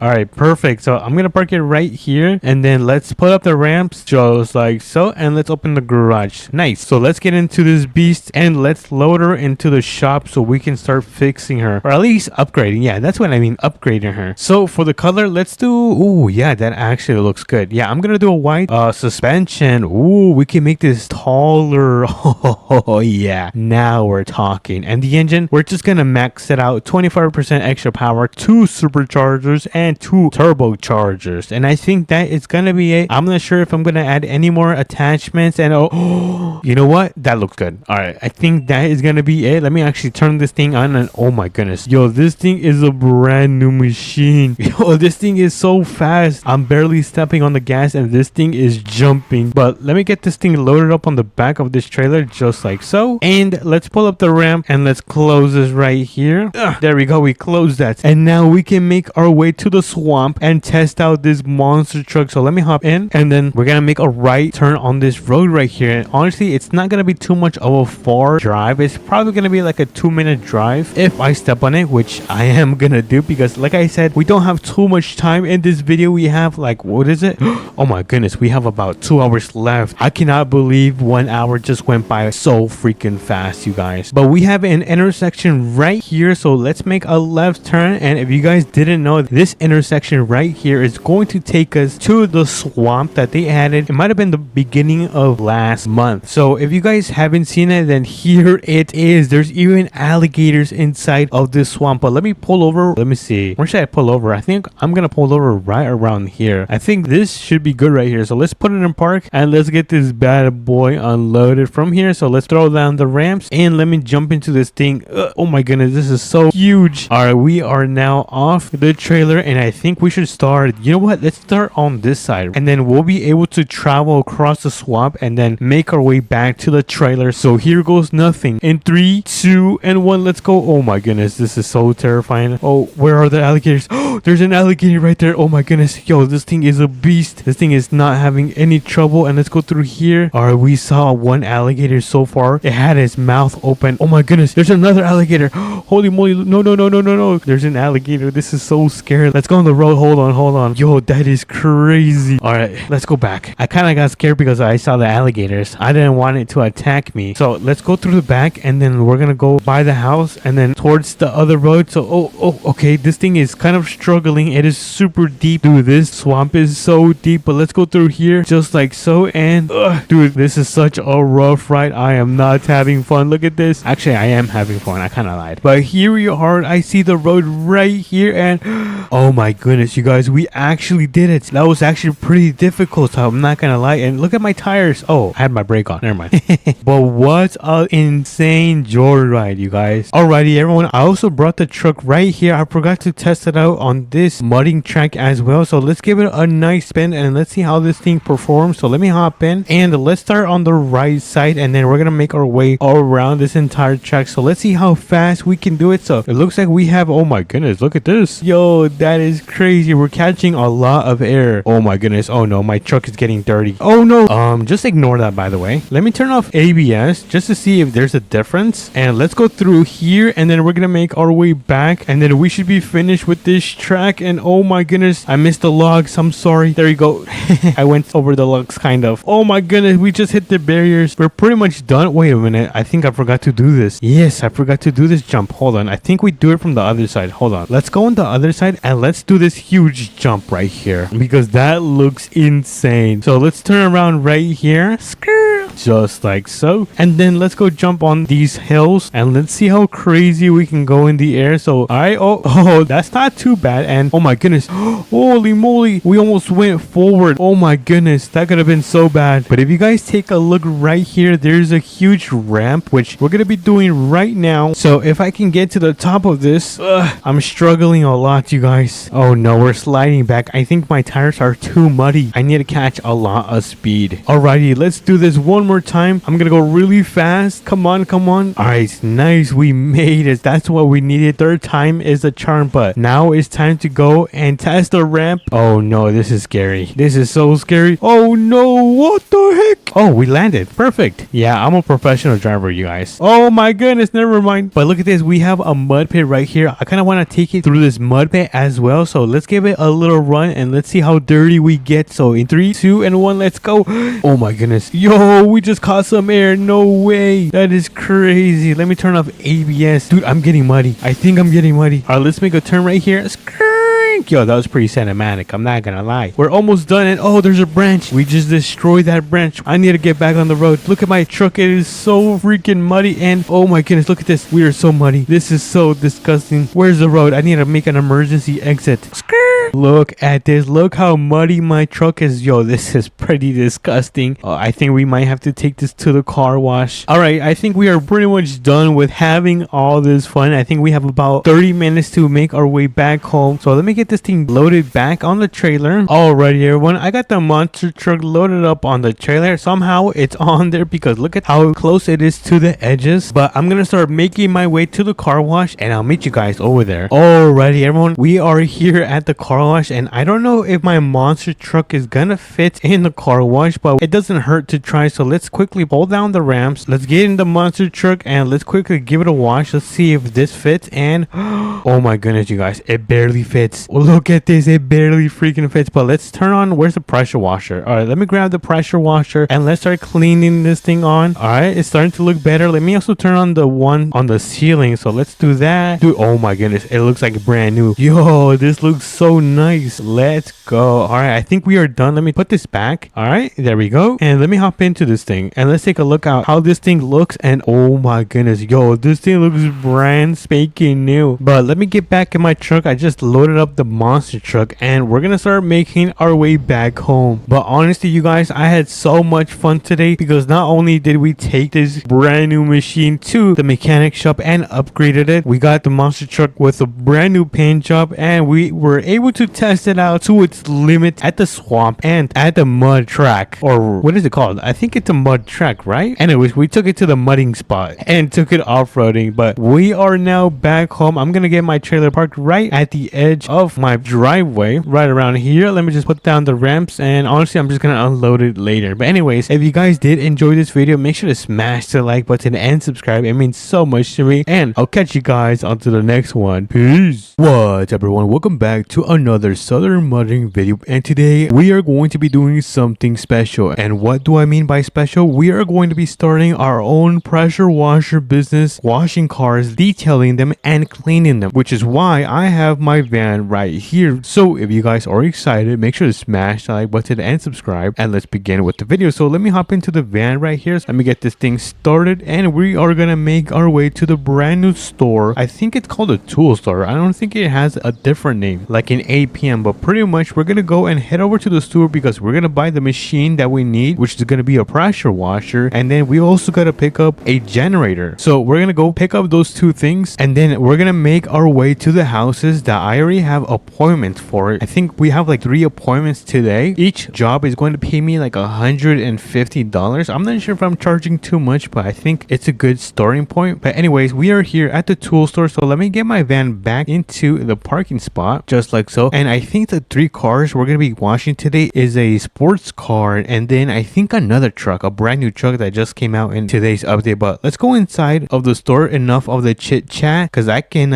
A: All right, perfect. So I'm gonna park it right here, and then let's put up the ramps just like so, and let's open the garage. Nice. So let's get into this beast and let's load her into the shop so we can start fixing her, or at least upgrading. Yeah, that's what I mean, upgrading her. So for the color, let's do, oh yeah, that actually looks good. Yeah, I'm gonna do a white suspension. Ooh, we can make this taller. Oh yeah, now we're talking. And the engine, we're just gonna max it out, 25% extra power, 2 superchargers and 2 turbochargers, and I think that is gonna be it. I'm not sure if I'm gonna add any more attachments, and oh, you know what, that looks good. All right, I think that is gonna be it. Let me actually turn this thing on, and oh my goodness, yo, this thing is a brand new machine. Yo, this thing is so fast. I'm barely stepping on the gas and this thing is jumping. But let me get this thing loaded up on the back of this trailer just like so, and let's pull up the ramp and let's close this right here. There we go, we closed that, and now we can make our way to the swamp and test out this monster truck. So let me hop in, and then we're gonna make a right turn on this road right here. And honestly, it's not gonna be too much of a far drive. It's probably gonna be like a 2-minute drive if I step on it, which I am gonna do, because like I said, we don't have too much time in this video. We have like, what is it? Oh my goodness, we have about 2 hours left. I cannot believe 1 hour just went by so freaking fast, you guys. But we have an intersection right here, so let's make a left turn. And if you guys didn't know, this intersection right here is going to take us to the swamp that they added. It might have been the beginning of last month. So if you guys haven't seen it, then here it is. There's even alligators inside of this swamp. But let me pull over. Let me see, where should I pull over? I think I'm gonna pull over right around here. I think this should be good right here. So let's put it in park and let's get this bad boy unloaded from here. So let's throw down the ramps and let me jump into this thing. Oh my goodness, this is so huge. All right, we are now off the trailer, and I think we should start, you know what, let's start on this side, and then we'll be able to travel across the swamp and then make our way back to the trailer. So here goes nothing. In 3, 2, and 1, let's go. Oh my goodness, this is so terrifying. Oh, where are the alligators? Oh, there's an alligator right there. Oh my goodness, yo, this thing is a beast. This thing is not having any trouble. And let's go through here. All right, we saw one alligator so far. It had its mouth open. Oh my goodness, there's another alligator. Holy moly, no, there's an alligator. This is so scary. Let's go on the road. Hold on. Yo, that is crazy. All right, let's go back. I kind of got scared because I saw the alligators. I didn't want it to attack me. So let's go through the back, and then we're gonna go by the house and then towards the other road. So okay, this thing is kind of struggling. It is super deep. Dude, this swamp is so deep. But let's go through here just like so. And dude, this is such a rough ride. I am not having fun. Look at this. Actually, I am having fun. I kind of lied. But here we are. I see the road right here, and oh my goodness, you guys, we actually did it. That was actually pretty difficult, so I'm not gonna lie. And look at my tires. Oh, I had my brake on. Never mind. But what an insane joyride, you guys. Alrighty, everyone. I also brought the truck right here. I forgot to test it out on this mudding track as well. So let's give it a nice spin and let's see how this thing performs. So let me hop in and let's start on the right side, and then we're gonna make our way around this entire track. So let's see how fast we can do it. So it looks like we have, oh my goodness, look at this. Yo, that is crazy. We're catching a lot of air. Oh my goodness. Oh no, my truck is getting dirty. Oh no. Just ignore that, by the way. Let me turn off ABS just to see if there's a difference. And let's go through here, and then we're gonna make our way back, and then we should be finished with this track. And oh my goodness, I missed the logs. I'm sorry. There you go. I went over the logs kind of. Oh my goodness, we just hit the barriers. We're pretty much done. Wait a minute, I think I forgot to do this. Yes, I forgot to do this jump. Hold on, I think we do it from the other side. Hold on, let's go on the other side and let's do this huge jump right here, because that looks insane. So let's turn around right here, just like so, and then let's go jump on these hills and let's see how crazy we can go in the air. So alright, oh that's not too bad. And oh my goodness, holy moly, we almost went forward. Oh my goodness, that could have been so bad. But if you guys take a look right here, there's a huge ramp which we're gonna be doing right now. So if I can get to the top of this, I'm struggling a lot, you guys. Oh no, we're sliding back. I think my tires are too muddy. I need to catch a lot of speed. Alrighty, let's do this one more time. I'm gonna go really fast. Come on, come on. All right, nice. We made it. That's what we needed. Third time is a charm, but now it's time to go and test the ramp. Oh no, this is scary. This is so scary. Oh no, what the heck? Oh, we landed. Perfect. Yeah, I'm a professional driver, you guys. Oh my goodness, never mind. But look at this. We have a mud pit right here. I kind of want to take it through this mud pit as well. So let's give it a little run and let's see how dirty we get. So in 3, 2, and 1, let's go. Oh my goodness. Yo, we just caught some air. No way. That is crazy. Let me turn off ABS. Dude, I'm getting muddy. I think I'm getting muddy. All right, let's make a turn right here. Yo, that was pretty cinematic. I'm not gonna lie. We're almost done. And oh, there's a branch. We just destroyed that branch. I need to get back on the road. Look at my truck. It is so freaking muddy. And oh my goodness, look at this. We are so muddy. This is so disgusting. Where's the road? I need to make an emergency exit. Look at this. Look how muddy my truck is. Yo, this is pretty disgusting. I think we might have to take this to the car wash. All right, I think we are pretty much done with having all this fun. I think we have about 30 minutes to make our way back home. So let me get this thing loaded back on the trailer. Alrighty, everyone. I got the monster truck loaded up on the trailer. Somehow it's on there because look at how close it is to the edges. But I'm gonna start making my way to the car wash and I'll meet you guys over there. Alrighty, everyone. We are here at the car wash and I don't know if my monster truck is gonna fit in the car wash, but it doesn't hurt to try. So let's quickly pull down the ramps. Let's get in the monster truck and let's quickly give it a wash. Let's see if this fits. And oh my goodness, you guys, it barely fits. Look at this, it barely freaking fits. But let's turn on, where's the pressure washer? All right, let me grab the pressure washer and let's start cleaning this thing on. All right, it's starting to look better. Let me also turn on the one on the ceiling. So let's do that. Dude, oh my goodness, it looks like brand new. Yo, this looks so nice. Let's go. All right, I think we are done. Let me put this back. All right, there we go. And let me hop into this thing and let's take a look at how this thing looks. And oh my goodness, yo, this thing looks brand spanking new. But let me get back in my truck. I just loaded up the monster truck and we're gonna start making our way back home. But honestly, you guys, I had so much fun today because not only did we take this brand new machine to the mechanic shop and upgraded it, we got the monster truck with a brand new paint job and we were able to test it out to its limit at the swamp and at the mud track, or what is it called? I think it's a mud track, right? Anyways, we took it to the mudding spot and took it off-roading. But we are now back home. I'm gonna get my trailer parked right at the edge of my driveway, right around here. Let me just put down the ramps and honestly I'm just gonna unload it later. But anyways, if you guys did enjoy this video, make sure to smash the like button and subscribe. It means so much to me and I'll catch you guys on to the next one. Peace. What's up, everyone? Welcome back to another Southern Mudding video, and today we are going to be doing something special. And what do I mean by special? We are going to be starting our own pressure washer business, washing cars, detailing them and cleaning them, which is why I have my van right here. So if you guys are excited, make sure to smash the like button and subscribe, and let's begin with the video. So let me hop into the van right here. Let me get this thing started and we are gonna make our way to the brand new store. I think it's called a tool store. I don't think it has a different name like an APM, but pretty much we're gonna go and head over to the store because we're gonna buy the machine that we need, which is gonna be a pressure washer, and then we also gotta pick up a generator. So we're gonna go pick up those two things and then we're gonna make our way to the houses that I already have appointments for. I think we have like 3 appointments today. Each job is going to pay me like $150. I'm not sure if I'm charging too much, but I think it's a good starting point. But anyways, we are here at the tool store. So let me get my van back into the parking spot just like so. And I think the 3 cars we're going to be washing today is a sports car and then I think another truck, a brand new truck that just came out in today's update. But let's go inside of the store. Enough of the chit chat because I can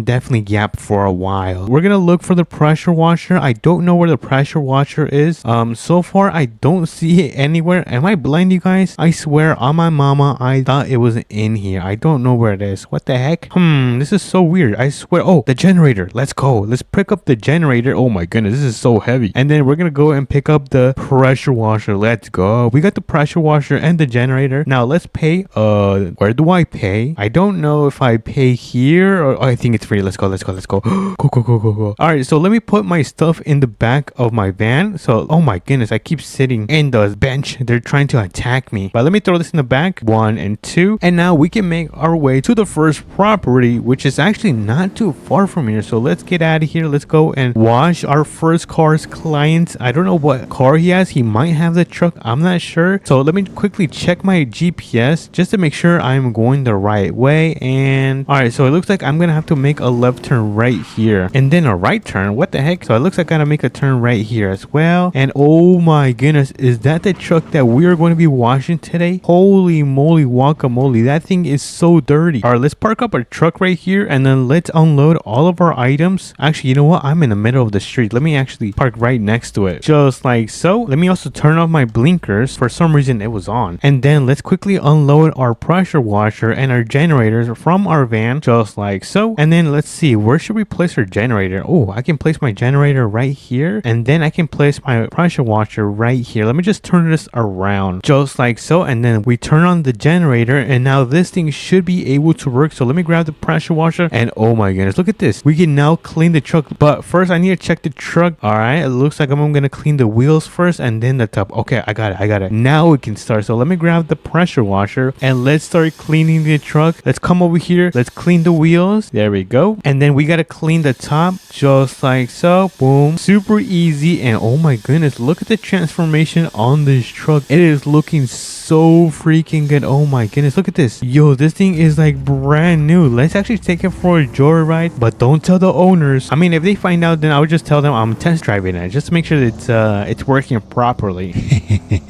A: definitely yap for a while. We're gonna look for the pressure washer. I don't know where the pressure washer is. So far I don't see it anywhere. Am I blind, you guys? I swear on my mama I thought it was in here. I don't know where it is. What the heck? This is so weird. I swear. Oh, the generator. Let's go. Let's pick up the generator. Oh my goodness, this is so heavy. And then we're gonna go and pick up the pressure washer. Let's go. We got the pressure washer and the generator. Now let's pay. Where do I pay? I don't know if I pay here or I think it's free. Let's go. Go. All right, so let me put my stuff in the back of my van. So oh my goodness, I keep sitting in the bench. They're trying to attack me, but let me throw this in the back. 1 and 2, and now we can make our way to the first property, which is actually not too far from here. So let's get out of here. Let's go go and wash our first car's client. I don't know what car he has. He might have the truck. I'm not sure. So let me quickly check my GPS just to make sure I'm going the right way. And all right, so it looks like I'm gonna have to make a left turn right here and then a right turn. What the heck? So it looks like I gotta make a turn right here as well. And oh my goodness, is that the truck that we are going to be washing today? Holy moly guacamole, that thing is so dirty. All right, let's park up our truck right here and then let's unload all of our items. Actually, you know what? I'm in the middle of the street. Let me actually park right next to it, just like so. Let me also turn off my blinkers. For some reason it was on. And then let's quickly unload our pressure washer and our generators from our van, just like so. And then let's see, where should we place our generator? Oh, I can place my generator right here, and then I can place my pressure washer right here. Let me just turn this around, just like so. And then we turn on the generator, and now this thing should be able to work. So let me grab the pressure washer, and oh my goodness, look at this. We can now clean the truck, but first I need to check the truck. All right, it looks like I'm gonna clean the wheels first and then the top. Okay, I got it. Now we can start. So let me grab the pressure washer and let's start cleaning the truck. Let's come over here. Let's clean the wheels. There we go. And then we gotta clean the top, just like so. Boom. Super easy. And oh my goodness, look at the transformation on this truck. It is looking so freaking good. Oh my goodness, look at this. Yo, this thing is like brand new. Let's actually take it for a joyride, but don't tell the owners. I mean, if they find out, then I would just tell them I'm test driving it just to make sure that it's working properly.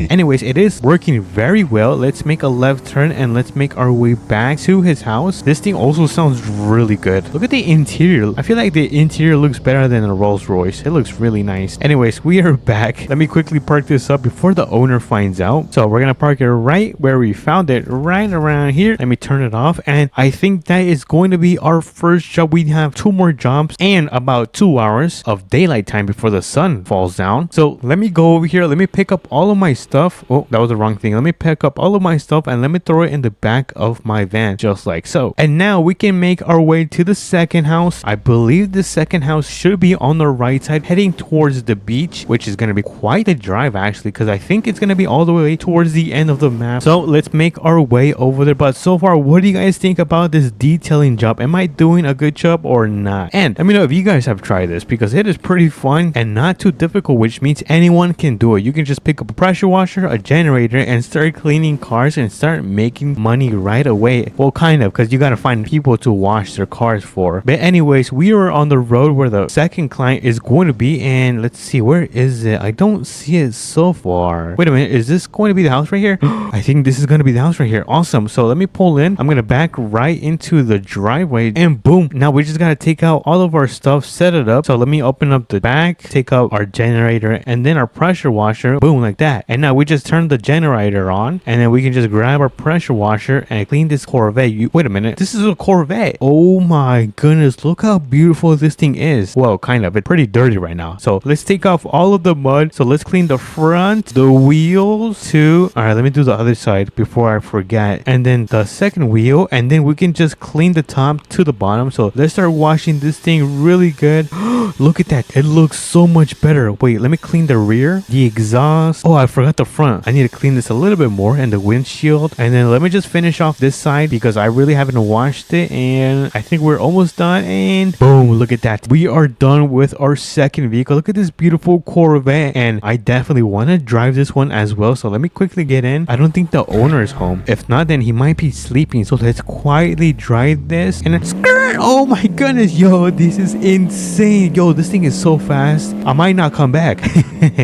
A: Anyways, it is working very well. Let's make a left turn and let's make our way back to his house. This thing also sounds really good. Look at the interior. I feel like the interior looks better than a Rolls Royce. It looks really nice. Anyways, we are back. Let me quickly park this up before the owner finds out. So we're gonna park it right where we found it, right around here. Let me turn it off, and I think that is going to be our first job. We have 2 more jobs and about 2 hours of daylight time before the sun falls down. So let me go over here. Let me pick up all of my stuff. Oh, that was the wrong thing. Let me pick up all of my stuff and let me throw it in the back of my van, just like so. And now we can make our way to the second house. I believe the second house should be on the right side, heading towards the beach, which is going to be quite a drive actually, because I think it's going to be all the way towards the end of the map. So let's make our way over there. But so far, what do you guys think about this detailing job? Am I doing a good job or not? And let me know if you guys have tried this, because it is pretty fun and not too difficult, which means anyone can do it. You can just pick up a pressure washer, a generator, and start cleaning cars and start making money right away. Well, kind of, because you got to find people to wash their cars for. But anyways, we are on the road where the second client is going to be, and let's see, where is it? I don't see it so far. Wait a minute, is this going to be the house right here? I think this is going to be the house right here. Awesome. So let me pull in. I'm going to back right into the driveway, and boom. Now we just got to take out all of our stuff, set it up. So let me open up the back, take out our generator, and then our pressure washer. Boom, like that. And now we just turn the generator on, and then we can just grab our pressure washer and clean this Corvette. Wait a minute, this is a Corvette. Oh my goodness, look how beautiful this thing is. Well, kind of. It's pretty dirty right now. So let's take off all of the mud. So let's clean the front, the wheels too. All right, let me do the other side before I forget. And then the second wheel, and then we can just clean the top to the bottom. So let's start washing this thing really good. Look at that. It looks so much better. Wait, let me clean the rear, the exhaust. Oh, I forgot the front. I need to clean this a little bit more, and the windshield. And then let me just finish off this side because I really haven't washed it, and I think we're almost done. And boom, look at that. We are done with our second vehicle. Look at this beautiful Corvette, and I definitely want to drive this one as well. So let me quickly get in. I don't think the owner is home. If not, then he might be sleeping. So let's quietly drive this, and it's skirt. Oh my goodness, yo, this is insane. Yo, this thing is so fast. I might not come back.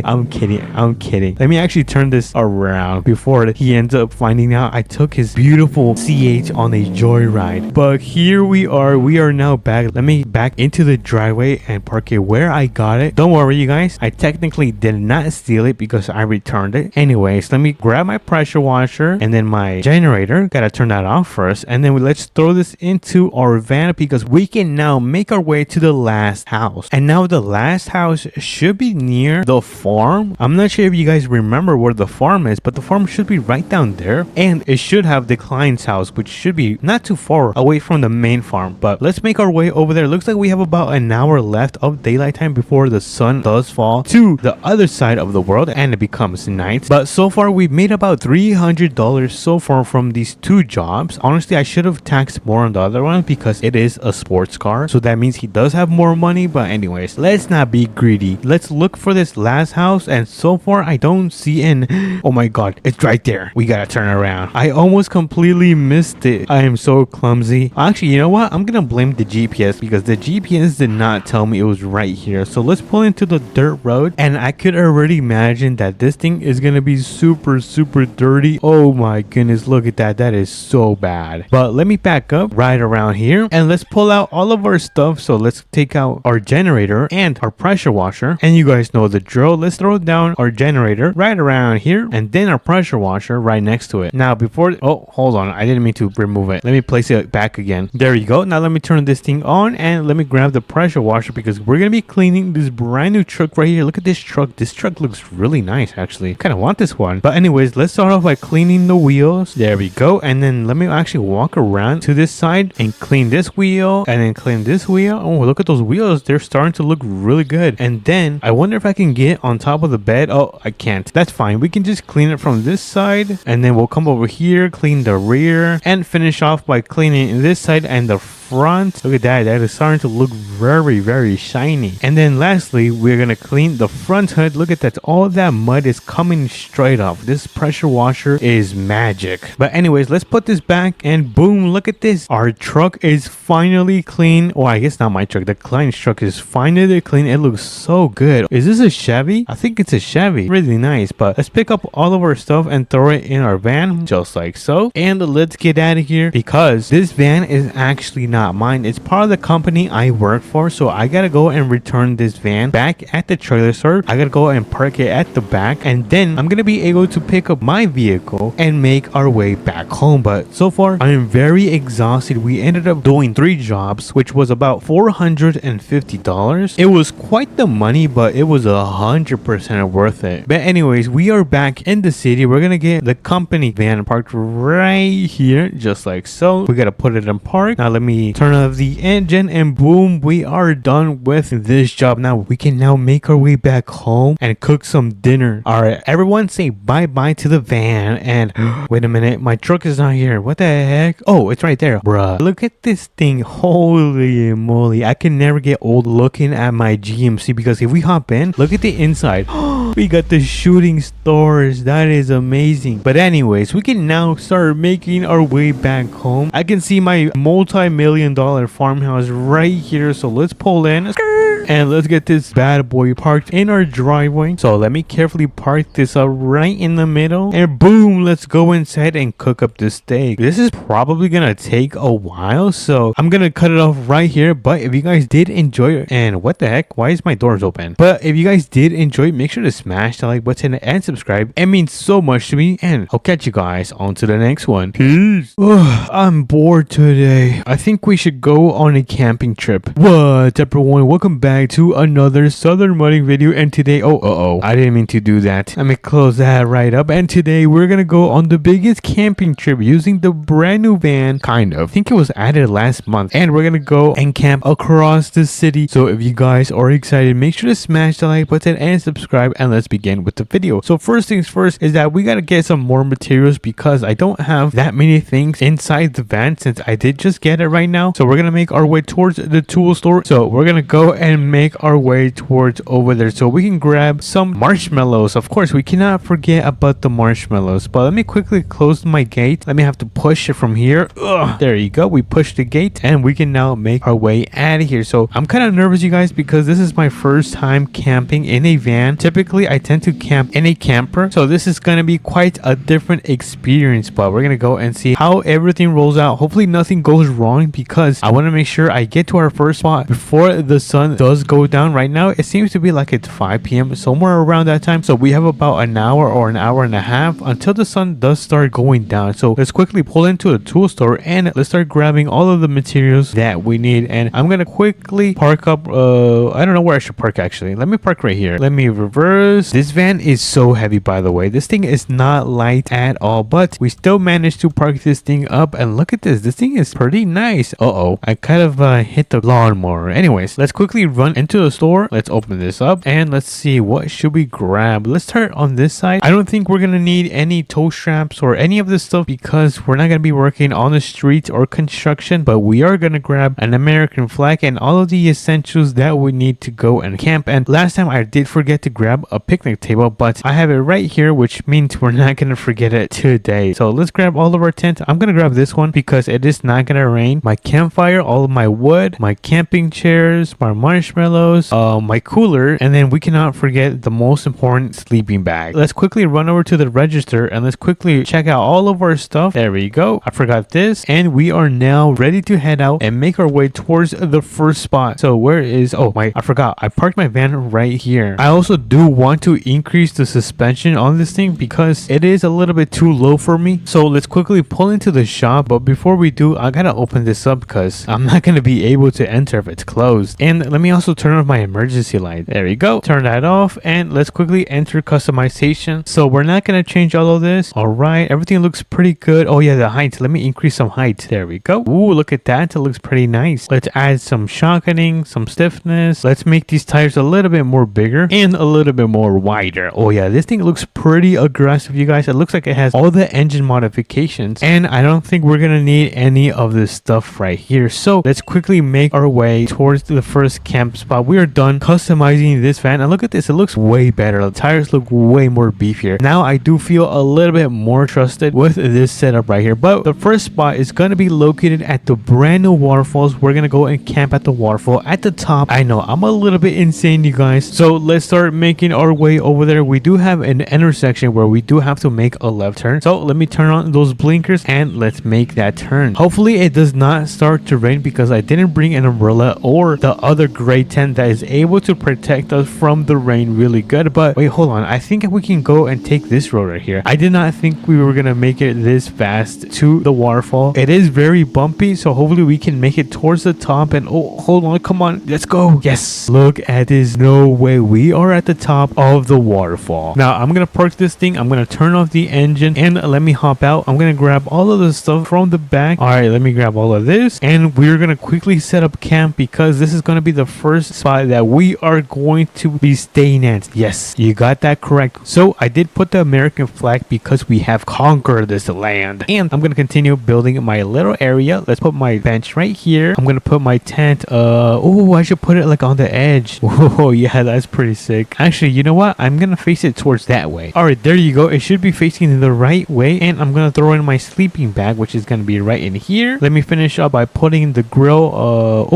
A: I'm kidding. Let me actually turn this around before he ends up finding out I took his beautiful CH on a joyride. But here we are now back. Let me back into the driveway and park it where I got it. Don't worry, you guys, I technically did not steal it because I returned it. Anyways, let me grab my pressure washer and then my generator. Gotta turn that off first, and then let's throw this into our van because we can now make our way to the last house. And now the last house should be near the farm. I'm not sure if you guys remember where the farm is, but the farm should be right down there, and it should have the client's house, which should be not too far away from the main farm. But let's make our way over there. Looks like we have about an hour left of daylight time before the sun does fall to the other side of the world and it becomes night. But so far we've made about $300 so far from these 2 jobs. Honestly, I should have taxed more on the other one because it is a sports car, so that means he does have more money. money, but anyways, let's not be greedy. Let's look for this last house, and so far I don't see an oh my god, it's right there. We gotta turn around. I almost completely missed it. I am so clumsy. Actually, you know what, I'm gonna blame the GPS because the GPS did not tell me it was right here. So let's pull into the dirt road, and I could already imagine that this thing is gonna be super dirty. Oh my goodness, look at that. That is so bad. But let me back up right around here, and let's pull out all of our stuff. So let's take out our generator and our pressure washer, and you guys know the drill. Let's throw down our generator right around here, and then our pressure washer right next to it. Now before, oh hold on, I didn't mean to remove it. Let me place it back again. There you go. Now let me turn this thing on, and let me grab the pressure washer because we're gonna be cleaning this brand new truck right here. Look at this truck. This truck looks really nice, actually. Kind of want this one. But anyways, let's start off by cleaning the wheels. There we go. And then let me actually walk around to this side and clean this wheel, and then clean this wheel. Oh, look at those wheels. They're starting to look really good. And then I wonder if I can get on top of the bed. Oh, I can't. That's fine. We can just clean it from this side, and then we'll come over here, clean the rear, and finish off by cleaning this side and the front. Look at that. That is starting to look very shiny. And then lastly, we're gonna clean the front hood. Look at that. All that mud is coming straight off. This pressure washer is magic. But anyways, let's put this back, and boom, look at this. Our truck is finally clean. Or I guess not my truck. The client's truck is finally clean. It looks so good. Is this a Chevy? I think it's a Chevy. Really nice. But let's pick up all of our stuff and throw it in our van, just like so. And let's get out of here because this van is actually not mine. It's part of the company I work for, so I gotta go and return this van back at the trailer store. I gotta go and park it at the back, and then I'm gonna be able to pick up my vehicle and make our way back home. But so far I am very exhausted. We ended up doing 3 jobs, which was about $450. It was quite the money, but it was 100% worth it. But anyways, we are back in the city. We're gonna get the company van parked right here, just like so. We gotta put it in park. Now let me turn off the engine, and boom, we are done with this job. Now we can now make our way back home and cook some dinner. All right, everyone say bye to the van. And wait a minute, my truck is not here. What the heck? Oh, it's right there. Bruh, look at this thing. Holy moly, I can never get old looking at my GMC because if we hop in, look at the inside. We got the shooting stars. That is amazing. But anyways, we can now start making our way back home. I can see my multi-million-dollar farmhouse right here. So let's pull in. And let's get this bad boy parked in our driveway. So let me carefully park this up right in the middle. And boom, let's go inside and cook up this steak. This is probably gonna take a while, so I'm gonna cut it off right here. But if you guys did enjoy it, and what the heck, why is my doors open? But if you guys did enjoy it, make sure to smash the like button and subscribe. It means so much to me, and I'll catch you guys on to the next one. Peace. I'm bored today. I think we should go on a camping trip. What, everyone? Welcome back to another Southern Modding video, and today I didn't mean to do that. Let me close that right up. And today we're gonna go on the biggest camping trip using the brand new van. Kind of, I think it was added last month, and we're gonna go and camp across the city. So if you guys are excited, make sure to smash the like button and subscribe, and let's begin with the video. So first things first is that we gotta get some more materials because I don't have that many things inside the van since I did just get it right now. So we're gonna make our way towards the tool store. So we're gonna go and make our way towards over there so we can grab some marshmallows. Of course, we cannot forget about the marshmallows. But let me quickly close my gate. Let me have to push it from here. There you go. We pushed the gate, and we can now make our way out of here. So I'm kind of nervous, you guys, because this is my first time camping in a van. Typically I tend to camp in a camper, so this is going to be quite a different experience. But we're going to go and see how everything rolls out. Hopefully nothing goes wrong because I want to make sure I get to our first spot before the sun does go down. Right now it seems to be like it's 5 p.m. somewhere around that time, so we have about an hour or an hour and a half until the sun does start going down. So let's quickly pull into the tool store and let's start grabbing all of the materials that we need. And I'm gonna quickly park up. I don't know where I should park actually. Let me park right here. Let me reverse. This van is so heavy, by the way. This thing is not light at all, but we still managed to park this thing up. And look at this. This thing is pretty nice. I kind of hit the lawnmower. Anyways, let's quickly run run into the store. Let's open this up and let's see what should we grab. Let's start on this side. I don't think we're gonna need any toe straps or any of this stuff because we're not gonna be working on the streets or construction, but we are gonna grab an American flag and all of the essentials that we need to go and camp. And last time I did forget to grab a picnic table, but I have it right here, which means we're not gonna forget it today. So let's grab all of our tent. I'm gonna grab this one because it is not gonna rain. My campfire, all of my wood, my camping chairs, my marshmallows, my cooler, and then we cannot forget the most important sleeping bag. Let's quickly run over to the register and let's quickly check out all of our stuff. There we go. I forgot this, and we are now ready to head out and make our way towards the first spot. So where is, I forgot, I parked my van right here. I also do want to increase the suspension on this thing because it is a little bit too low for me. So let's quickly pull into the shop, but before we do, I gotta open this up because I'm not gonna be able to enter if it's closed. And let me also turn off my emergency light. There we go. Turn that off and let's quickly enter customization. So we're not gonna change all of this. All right, everything looks pretty good. Oh yeah, the height. Let me increase some height. There we go. Ooh, look at that. It looks pretty nice. Let's add some shockening, some stiffness. Let's make these tires a little bit more bigger and a little bit more wider. Oh yeah, this thing looks pretty aggressive, you guys. It looks like it has all the engine modifications, and I don't think we're gonna need any of this stuff right here. So let's quickly make our way towards the first camp spot. We are done customizing this van, and look at this. It looks way better. The tires look way more beefier. Now I do feel a little bit more trusted with this setup right here. But the first spot is gonna be located at the brand new waterfalls. We're gonna go and camp at the waterfall at the top. I know I'm a little bit insane, you guys. So let's start making our way over there. We do have an intersection where we do have to make a left turn. So let me turn on those blinkers and let's make that turn. Hopefully it does not start to rain because I didn't bring an umbrella or the other gray tent that is able to protect us from the rain really good. But wait, hold on. I think we can go and take this road right here. I did not think we were gonna make it this fast to the waterfall. It is very bumpy, so hopefully we can make it towards the top. And oh, hold on, come on, let's go. Yes, look at this. No way, we are at the top of the waterfall. Now I'm gonna park this thing. I'm gonna turn off the engine and let me hop out. I'm gonna grab all of the stuff from the back. All right, let me grab all of this and we're gonna quickly set up camp because this is gonna be the first spot that we are going to be staying at. Yes, you got that correct. So I did put the American flag because we have conquered this land, and I'm gonna continue building my little area. Let's put my bench right here. I'm gonna put my tent. Oh, I should put it like on the edge. Oh yeah, that's pretty sick. Actually, you know what? I'm gonna face it towards that way. All right, there you go. It should be facing the right way, and I'm gonna throw in my sleeping bag, which is gonna be right in here. Let me finish up by putting the grill.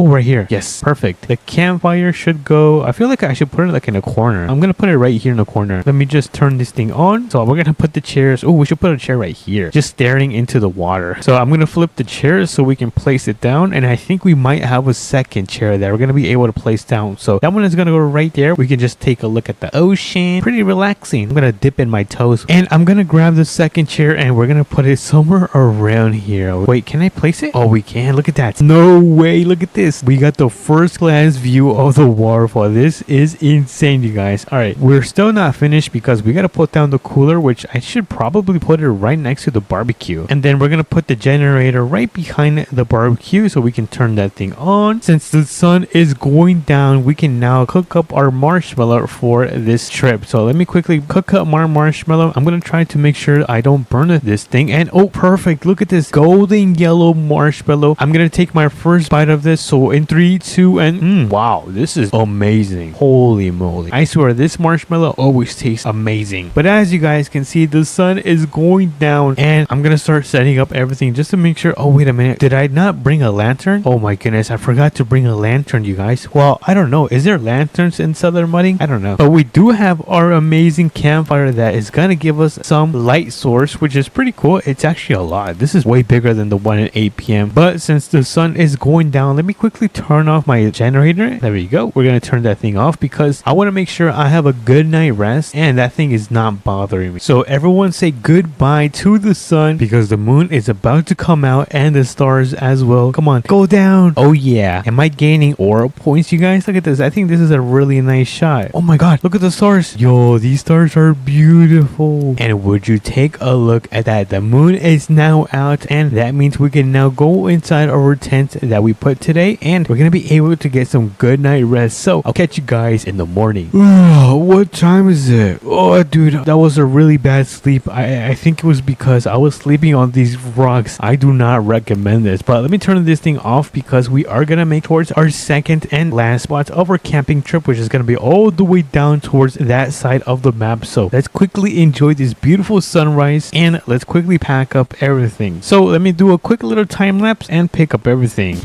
A: Right here. Yes, perfect. The campfire should go. I feel like I should put it like in a corner. I'm gonna put it right here in the corner. Let me just turn this thing on. So we're gonna put the chairs. Oh, we should put a chair right here, just staring into the water. So I'm gonna flip the chairs so we can place it down, and I think we might have a second chair that we're gonna be able to place down. So that one is gonna go right there. We can just take a look at the ocean. Pretty relaxing. I'm gonna dip in my toes, and I'm gonna grab the second chair and we're gonna put it somewhere around here. Wait, can I place it? Oh, we can. Look at that. No way. Look at this. We got the first class view of the waterfall. This is insane, you guys. All right, we're still not finished because we gotta put down the cooler, which I should probably put it right next to the barbecue, and then we're gonna put the generator right behind the barbecue so we can turn that thing on. Since the sun is going down, we can now cook up our marshmallow for this trip. So let me quickly cook up my marshmallow. I'm gonna try to make sure I don't burn this thing. And oh, perfect. Look at this golden yellow marshmallow. I'm gonna take my first bite of this. So in 3, 2, and wow, this is amazing. Holy moly. I swear this marshmallow always tastes amazing. But as you guys can see, the sun is going down and I'm gonna start setting up everything just to make sure. Oh, wait a minute. Did I not bring a lantern? Oh my goodness, I forgot to bring a lantern, you guys. Well, I don't know. Is there lanterns in Southern Mudding? I don't know. But we do have our amazing campfire that is gonna give us some light source, which is pretty cool. It's actually a lot. This is way bigger than the one at APM. But since the sun is going down, let me quickly turn off my generator. There we go. We're gonna turn that thing off because I want to make sure I have a good night rest and that thing is not bothering me. So everyone say goodbye to the sun because the moon is about to come out and the stars as well. Come on, go down. Oh yeah. Am I gaining aura points, you guys? Look at this. I think this is a really nice shot. Oh my god, look at the stars. Yo, these stars are beautiful. And would you take a look at that? The moon is now out, and that means we can now go inside our tent that we put today, and we're gonna be able to get some good night rest. So I'll catch you guys in the morning. What time is it? Oh, dude, that was a really bad sleep. I think it was because I was sleeping on these rocks. I do not recommend this, but let me turn this thing off because we are gonna make towards our second and last spot of our camping trip, which is gonna be all the way down towards that side of the map. So let's quickly enjoy this beautiful sunrise and let's quickly pack up everything. So let me do a quick little time lapse and pick up everything.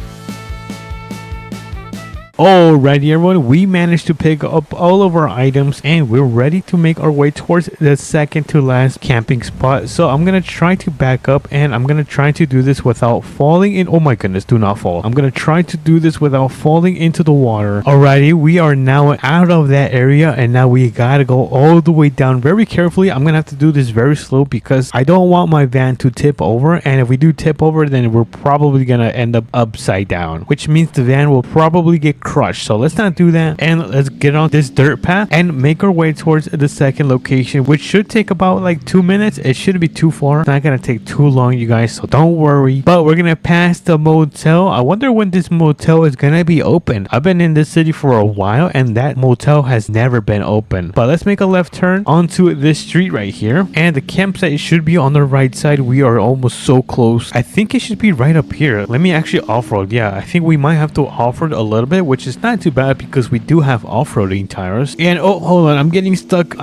A: Alrighty everyone, we managed to pick up all of our items and we're ready to make our way towards the second to last camping spot. So I'm gonna try to back up and I'm gonna try to do this without falling in. Oh my goodness, do not fall. I'm gonna try to do this without falling into the water. Alrighty, we are now out of that area and now we gotta go all the way down very carefully. I'm gonna have to do this very slow because I don't want my van to tip over, and if we do tip over then we're probably gonna end up upside down, which means the van will probably get crushed. So let's not do that and let's get on this dirt path and make our way towards the second location, which should take about like 2 minutes. It shouldn't be too far. It's not gonna take too long, you guys, so don't worry. But we're gonna pass the motel. I wonder when this motel is gonna be open. I've been in this city for a while and that motel has never been open. But let's make a left turn onto this street right here, and the campsite should be on the right side. We are almost so close. I think it should be right up here. Let me actually off-road. Yeah, I think we might have to off-road a little bit, which is not too bad because we do have off-roading tires. And oh, hold on, I'm getting stuck.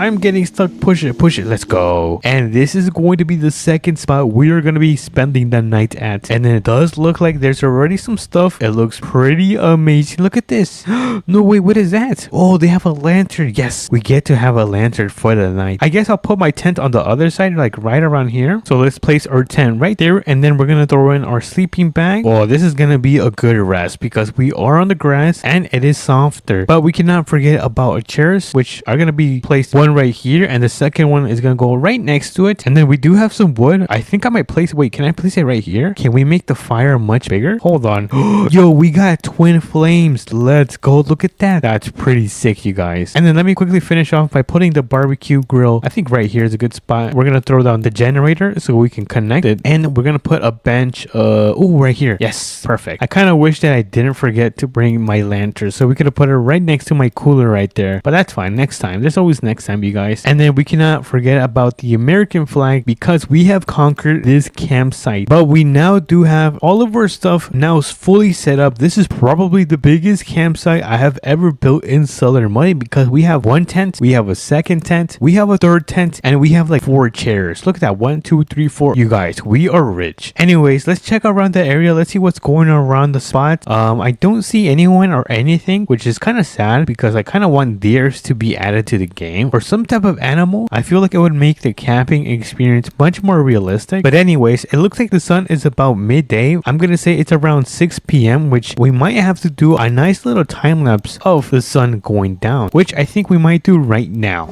A: Push it, let's go. And this is going to be the second spot we are going to be spending the night at, and then it does look like there's already some stuff. It looks pretty amazing. Look at this. No, wait, what is that? Oh, they have a lantern. Yes, we get to have a lantern for the night. I guess I'll put my tent on the other side, like right around here. So let's place our tent right there, and then we're gonna throw in our sleeping bag. Oh, this is gonna be a good rest because we are on the grass and it is softer. But we cannot forget about our chairs, which are gonna be placed one right here and the second one is gonna go right next to it. And then we do have some wood. I think I might place, wait, can I place it right here? Can we make the fire much bigger? Hold on. Yo, we got twin flames. Let's go. Look at that. That's pretty sick, you guys. And then let me quickly finish off by putting the barbecue grill. I think right here is a good spot. We're gonna throw down the generator so we can connect it, and we're gonna put a bench right here. Yes, perfect. I kind of wish that I didn't forget to bring my lantern, so we could have put it right next to my cooler right there, but that's fine. Next time, there's always next time, you guys. And then we cannot forget about the American flag because we have conquered this campsite, but we now do have all of our stuff now fully set up. This is probably the biggest campsite I have ever built in Southern Money because we have one tent, we have a second tent, we have a third tent, and we have like 4 chairs. Look at that. 1, 2, 3, 4. You guys, we are rich. Anyways, let's check around the area. Let's see what's going on around the spot. I don't see anyone or anything, which is kind of sad because I kind of want deers to be added to the game or some type of animal. I feel like it would make the camping experience much more realistic. But anyways, it looks like the sun is about midday. I'm gonna say it's around 6 p.m, which we might have to do a nice little time lapse of the sun going down, which I think we might do right now.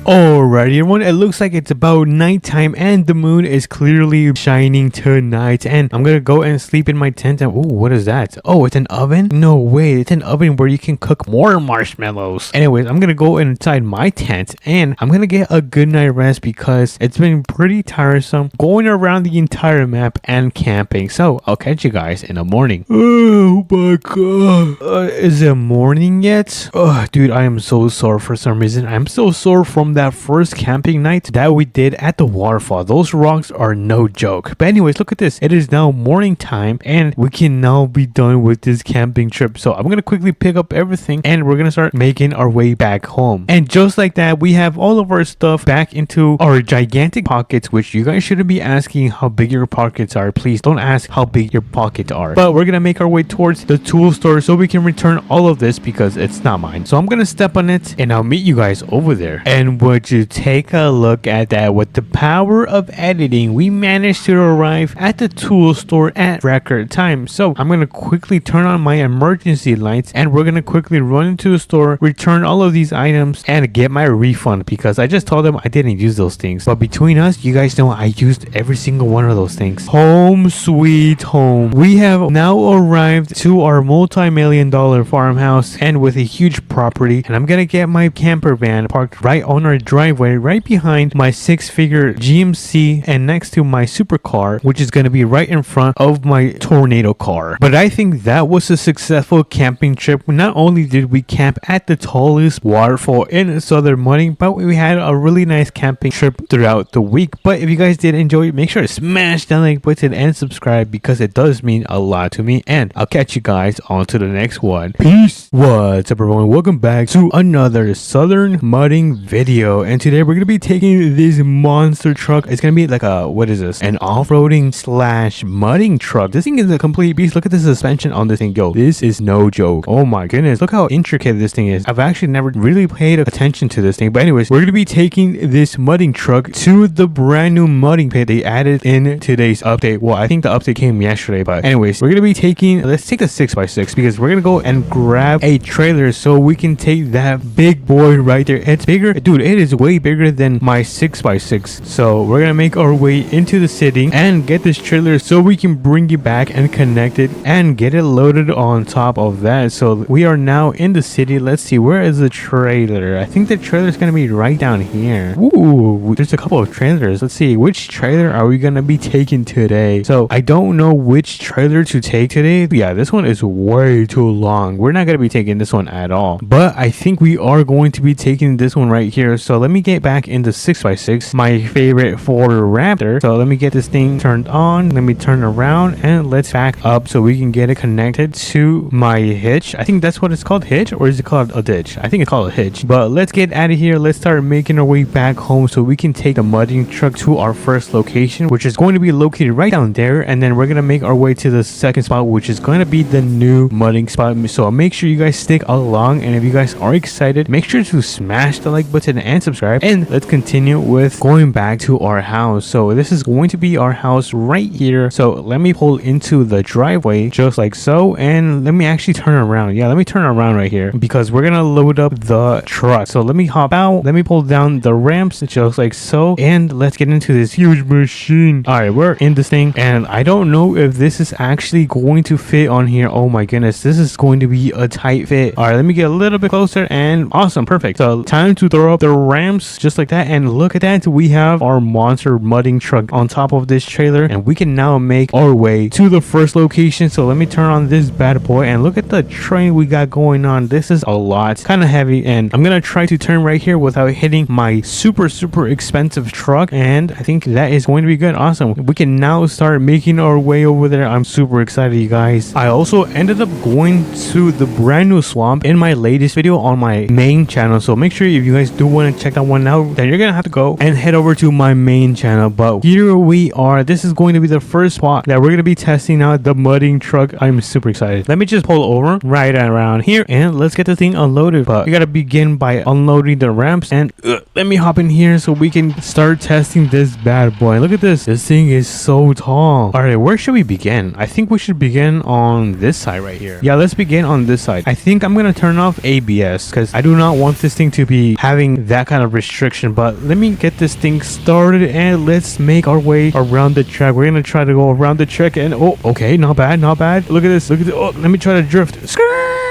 A: Alrighty everyone, it looks like it's about nighttime and the moon is clearly shining tonight, and I'm gonna go and sleep in my tent. And what is that? Oh, it's an oven? No way, it's an oven where you can cook more marshmallows. Anyways, I'm gonna go inside my tent and I'm gonna get a good night rest because it's been pretty tiresome going around the entire map and camping. So I'll catch you guys in the morning. Oh my god, is it morning yet? Oh dude, I am so sore for some reason. I'm so sore from that first camping night that we did at the waterfall. Those rocks are no joke. But anyways, look at this. It is now morning time and we can now be done with this camping trip. So I'm gonna quickly pick up everything and we're gonna start making our way back home. And just like that, we have all of our stuff back into our gigantic pockets, which you guys shouldn't be asking how big your pockets are. Please don't ask how big your pockets are. But we're gonna make our way towards the tool store so we can return all of this because it's not mine. So I'm gonna step on it and I'll meet you guys over there. And would you take a look at that? With the power of editing, we managed to arrive at the tool store at record time. So I'm gonna quickly turn on my emergency lights and we're gonna quickly run into the store, return all of these items, and get my refund because I just told them I didn't use those things. But between us, you guys know I used every single one of those things. Home sweet home. We have now arrived to our multi-million-dollar farmhouse and with a huge property, and I'm gonna get my camper van parked right on our our driveway right behind my 6-figure GMC and next to my supercar, which is going to be right in front of my tornado car. But I think that was a successful camping trip. Not only did we camp at the tallest waterfall in Southern Money, but we had a really nice camping trip throughout the week. But if you guys did enjoy it, make sure to smash that like button and subscribe because it does mean a lot to me. And I'll catch you guys on to the next one. Peace. What's up, everyone? Welcome back to another Southern mudding video. And today we're gonna be taking this monster truck. It's gonna be like a, what is this, an off-roading slash mudding truck. This thing is a complete beast. Look at the suspension on this thing. Yo, this is no joke. Oh my goodness, look how intricate this thing is. I've actually never really paid attention to this thing. But anyways, we're gonna be taking this mudding truck to the brand new mudding pit they added in today's update. Well, I think the update came yesterday, but anyways, we're gonna be taking, let's take a 6x6 because we're gonna go and grab a trailer so we can take that big boy right there. It's bigger, dude. It is way bigger than my 6x6. So we're gonna make our way into the city and get this trailer so we can bring it back and connect it and get it loaded on top of that. So we are now in the city. Let's see, where is the trailer? I think the trailer is gonna be right down here. Ooh, there's a couple of trailers. Let's see, which trailer are we gonna be taking today? So I don't know which trailer to take today. Yeah, this one is way too long. We're not gonna be taking this one at all, but I think we are going to be taking this one right here. So let me get back into 6x6, my favorite Ford Raptor. So let me get this thing turned on. Let me turn around and let's back up so we can get it connected to my hitch. I think that's what it's called, hitch, or is it called a ditch? I think it's called a hitch. But let's get out of here. Let's start making our way back home so we can take the mudding truck to our first location, which is going to be located right down there. And then we're gonna make our way to the second spot, which is going to be the new mudding spot. So make sure you guys stick along, and if you guys are excited, make sure to smash the like button and subscribe. And let's continue with going back to our house. So this is going to be our house right here. So let me pull into the driveway just like so, and let me actually turn around. Yeah, let me turn around right here because we're gonna load up the truck. So let me hop out, let me pull down the ramps just like so, and let's get into this huge machine. All right, we're in this thing, and I don't know if this is actually going to fit on here. Oh my goodness, this is going to be a tight fit. All right, let me get a little bit closer, and awesome, perfect. So time to throw up the ramps just like that, and look at that, we have our monster mudding truck on top of this trailer, and we can now make our way to the first location. So let me turn on this bad boy, and look at the train we got going on. This is a lot, kind of heavy, and I'm gonna try to turn right here without hitting my super expensive truck, and I think that is going to be good. Awesome, we can now start making our way over there. I'm super excited, you guys. I also ended up going to the brand new swamp in my latest video on my main channel, so make sure if you guys do want to check that one out, then you're gonna have to go and head over to my main channel. But here we are. This is going to be the first spot that we're gonna be testing out the mudding truck. I'm super excited. Let me just pull over right around here and let's get the thing unloaded. But we gotta begin by unloading the ramps, and let me hop in here so we can start testing this bad boy. Look at this. This thing is so tall. All right, where should we begin? I think we should begin on this side right here. Yeah, let's begin on this side. I think I'm gonna turn off ABS because I do not want this thing to be having that kind of restriction. But let me get this thing started and let's make our way around the track. We're gonna try to go around the track, and oh, okay, not bad, not bad. Look at this, look at this. Oh, let me try to drift.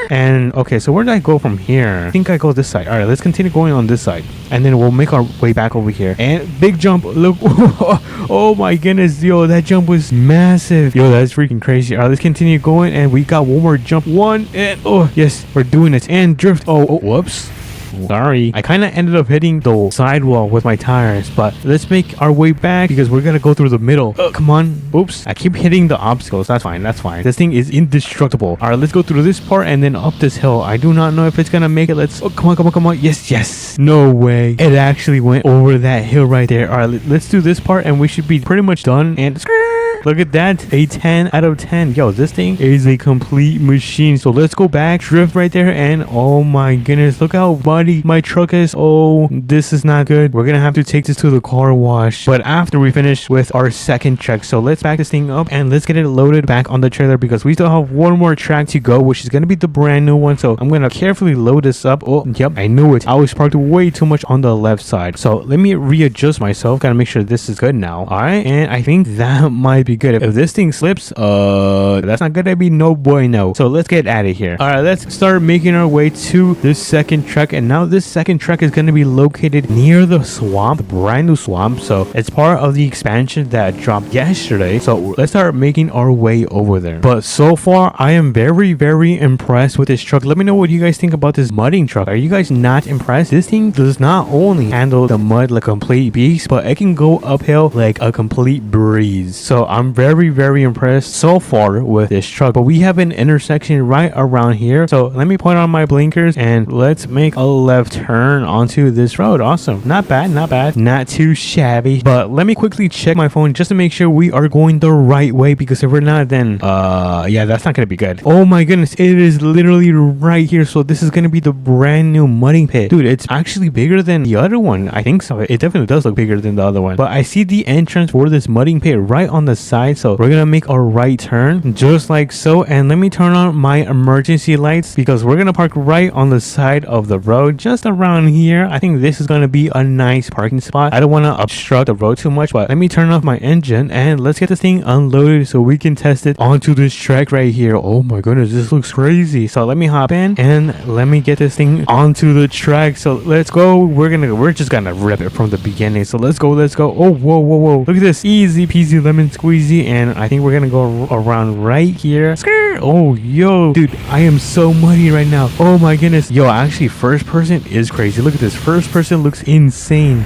A: And okay, so where did I go from here? I think I go this side. All right, let's continue going on this side, and then we'll make our way back over here. And big jump. Look. Oh my goodness, yo, that jump was massive. Yo, that's freaking crazy. All right, let's continue going, and we got one more jump. One, and oh yes, we're doing it. And drift. Oh, whoops. Sorry, I kind of ended up hitting the sidewall with my tires, but let's make our way back because we're gonna go through the middle. Come on. Oops, I keep hitting the obstacles. That's fine, that's fine. This thing is indestructible. All right, let's go through this part and then up this hill. I do not know if it's gonna make it. Let's, oh, come on, come on, come on. Yes, no way, it actually went over that hill right there. All right, let's do this part and we should be pretty much done. And look at that, a 10 out of 10. Yo, this thing is a complete machine. So let's go back, drift right there, and oh my goodness, look how muddy my truck is. Oh, this is not good. We're gonna have to take this to the car wash, but after we finish with our second check. So let's back this thing up and let's get it loaded back on the trailer because we still have one more track to go, which is gonna be the brand new one. So I'm gonna carefully load this up. Oh, yep, I knew it. I was parked way too much on the left side. So let me readjust myself. Gotta make sure this is good now. All right, and I think that might be be good. If this thing slips, that's not gonna be no bueno. So let's get out of here. All right, let's start making our way to this second truck. And now this second truck is gonna be located near the swamp, the brand new swamp. So it's part of the expansion that dropped yesterday. So let's start making our way over there. But so far, I am very, very impressed with this truck. Let me know what you guys think about this mudding truck. Are you guys not impressed? This thing does not only handle the mud like a complete beast, but it can go uphill like a complete breeze. So I'm very, very impressed so far with this truck. But we have an intersection right around here. So let me put on my blinkers and let's make a left turn onto this road. Awesome. Not bad, not bad. Not too shabby. But let me quickly check my phone just to make sure we are going the right way, because if we're not, then yeah, that's not gonna be good. Oh my goodness, it is literally right here. So this is gonna be the brand new mudding pit. Dude, it's actually bigger than the other one. I think so. It definitely does look bigger than the other one. But I see the entrance for this mudding pit right on the side. So we're gonna make a right turn just like so. And let me turn on my emergency lights because we're gonna park right on the side of the road just around here. I think this is gonna be a nice parking spot. I don't want to obstruct the road too much, but let me turn off my engine and let's get this thing unloaded so we can test it onto this track right here. Oh my goodness, this looks crazy. So let me hop in and let me get this thing onto the track. So let's go. We're just gonna rip it from the beginning. So let's go. Oh, whoa. Look at this, easy peasy lemon squeezy. And I think we're gonna go around right here. Oh, yo, dude, I am so muddy right now. Oh my goodness. Yo, actually, first person is crazy. Look at this. First person looks insane.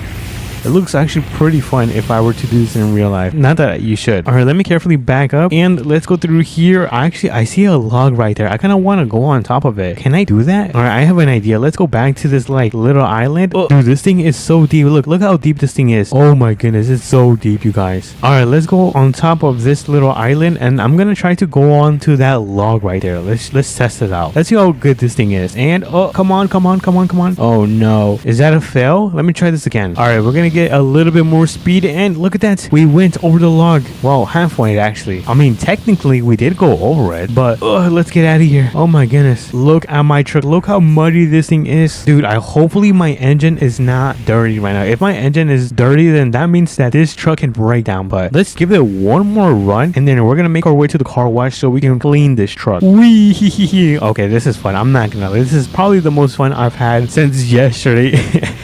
A: It looks actually pretty fun if I were to do this in real life. Not that you should. All right, let me carefully back up and let's go through here. Actually, I see a log right there. I kind of want to go on top of it. Can I do that? All right, I have an idea. Let's go back to this like little island. Oh, dude, this thing is so deep. Look how deep this thing is. Oh my goodness, it's so deep, you guys. All right, let's go on top of this little island and I'm gonna try to go on to that log right there. Let's test it out. Let's see how good this thing is. And oh, come on. Oh no, is that a fail? Let me try this again. All right, we're gonna get a little bit more speed and look at that, we went over the log. Well, halfway actually. I mean, technically we did go over it, but let's get out of here. Oh my goodness, look at my truck. Look how muddy this thing is, dude. Hopefully my engine is not dirty right now. If my engine is dirty, then that means that this truck can break down. But let's give it one more run and then we're gonna make our way to the car wash so we can clean this truck. Wee. Okay, this is fun. I'm not gonna lie, this is probably the most fun I've had since yesterday.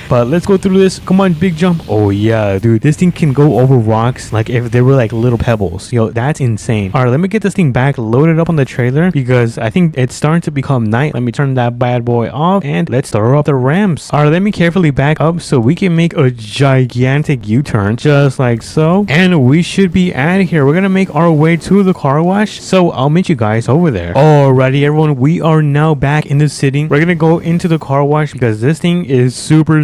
A: But let's go through this. Come on, big jump. Oh yeah, dude, this thing can go over rocks like if they were like little pebbles. Yo, that's insane. All right, let me get this thing back loaded up on the trailer because I think it's starting to become night. Let me turn that bad boy off and let's throw up the ramps. All right, let me carefully back up so we can make a gigantic U-turn just like so, and we should be out of here. We're gonna make our way to the car wash, so I'll meet you guys over there. Alrighty, everyone, we are now back in the city. We're gonna go into the car wash because this thing is super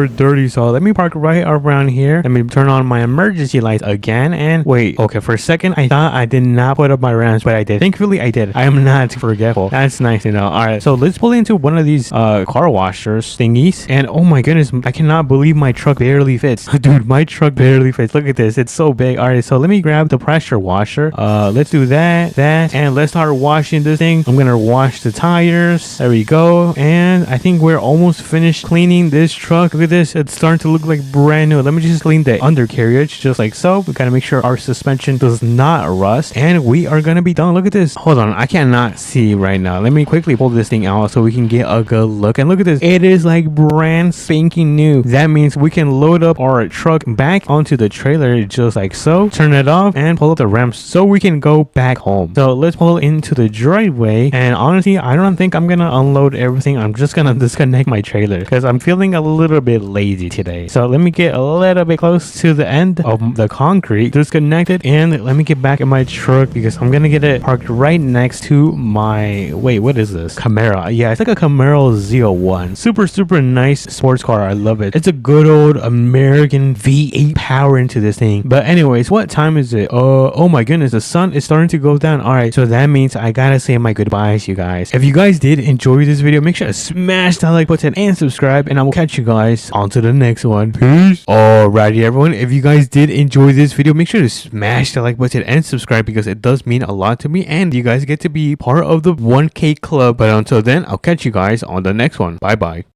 A: dirty. So let me park right around here. Let me turn on my emergency lights again and wait. Okay, for a second I thought I did not put up my ramps, but I did. Thankfully I did. I am not forgetful. That's nice to know. All right, so let's pull into one of these car washers thingies, and oh my goodness, I cannot believe my truck barely fits. Dude, my truck barely fits. Look at this, it's so big. All right, so let me grab the pressure washer. Let's do that, and let's start washing this thing. I'm gonna wash the tires. There we go. And I think we're almost finished cleaning this truck. Look at this, it's starting to look like brand new. Let me just clean the undercarriage just like so. We gotta make sure our suspension does not rust, and we are gonna be done. Look at this. Hold on, I cannot see right now. Let me quickly pull this thing out so we can get a good look. And look at this, it is like brand spanking new. That means we can load up our truck back onto the trailer just like so, turn it off and pull up the ramps so we can go back home. So let's pull into the driveway, and honestly I don't think I'm gonna unload everything. I'm just gonna disconnect my trailer because I'm feeling a little bit lazy today. So let me get a little bit close to the end of the concrete, disconnect it, and let me get back in my truck because I'm gonna get it parked right next to my, wait, what is this? Camaro. Yeah, it's like a Camaro Z01. Super nice sports car. I love it. It's a good old American V8 power into this thing. But anyways, what time is it? Oh my goodness, the sun is starting to go down. All right, so that means I gotta say my goodbyes, you guys. If you guys did enjoy this video, make sure to smash that like button and subscribe, and I will catch you guys on to the next one. Peace. Alrighty, everyone, if you guys did enjoy this video, make sure to smash the like button and subscribe because it does mean a lot to me, and you guys get to be part of the 1K club. But until then, I'll catch you guys on the next one. Bye bye.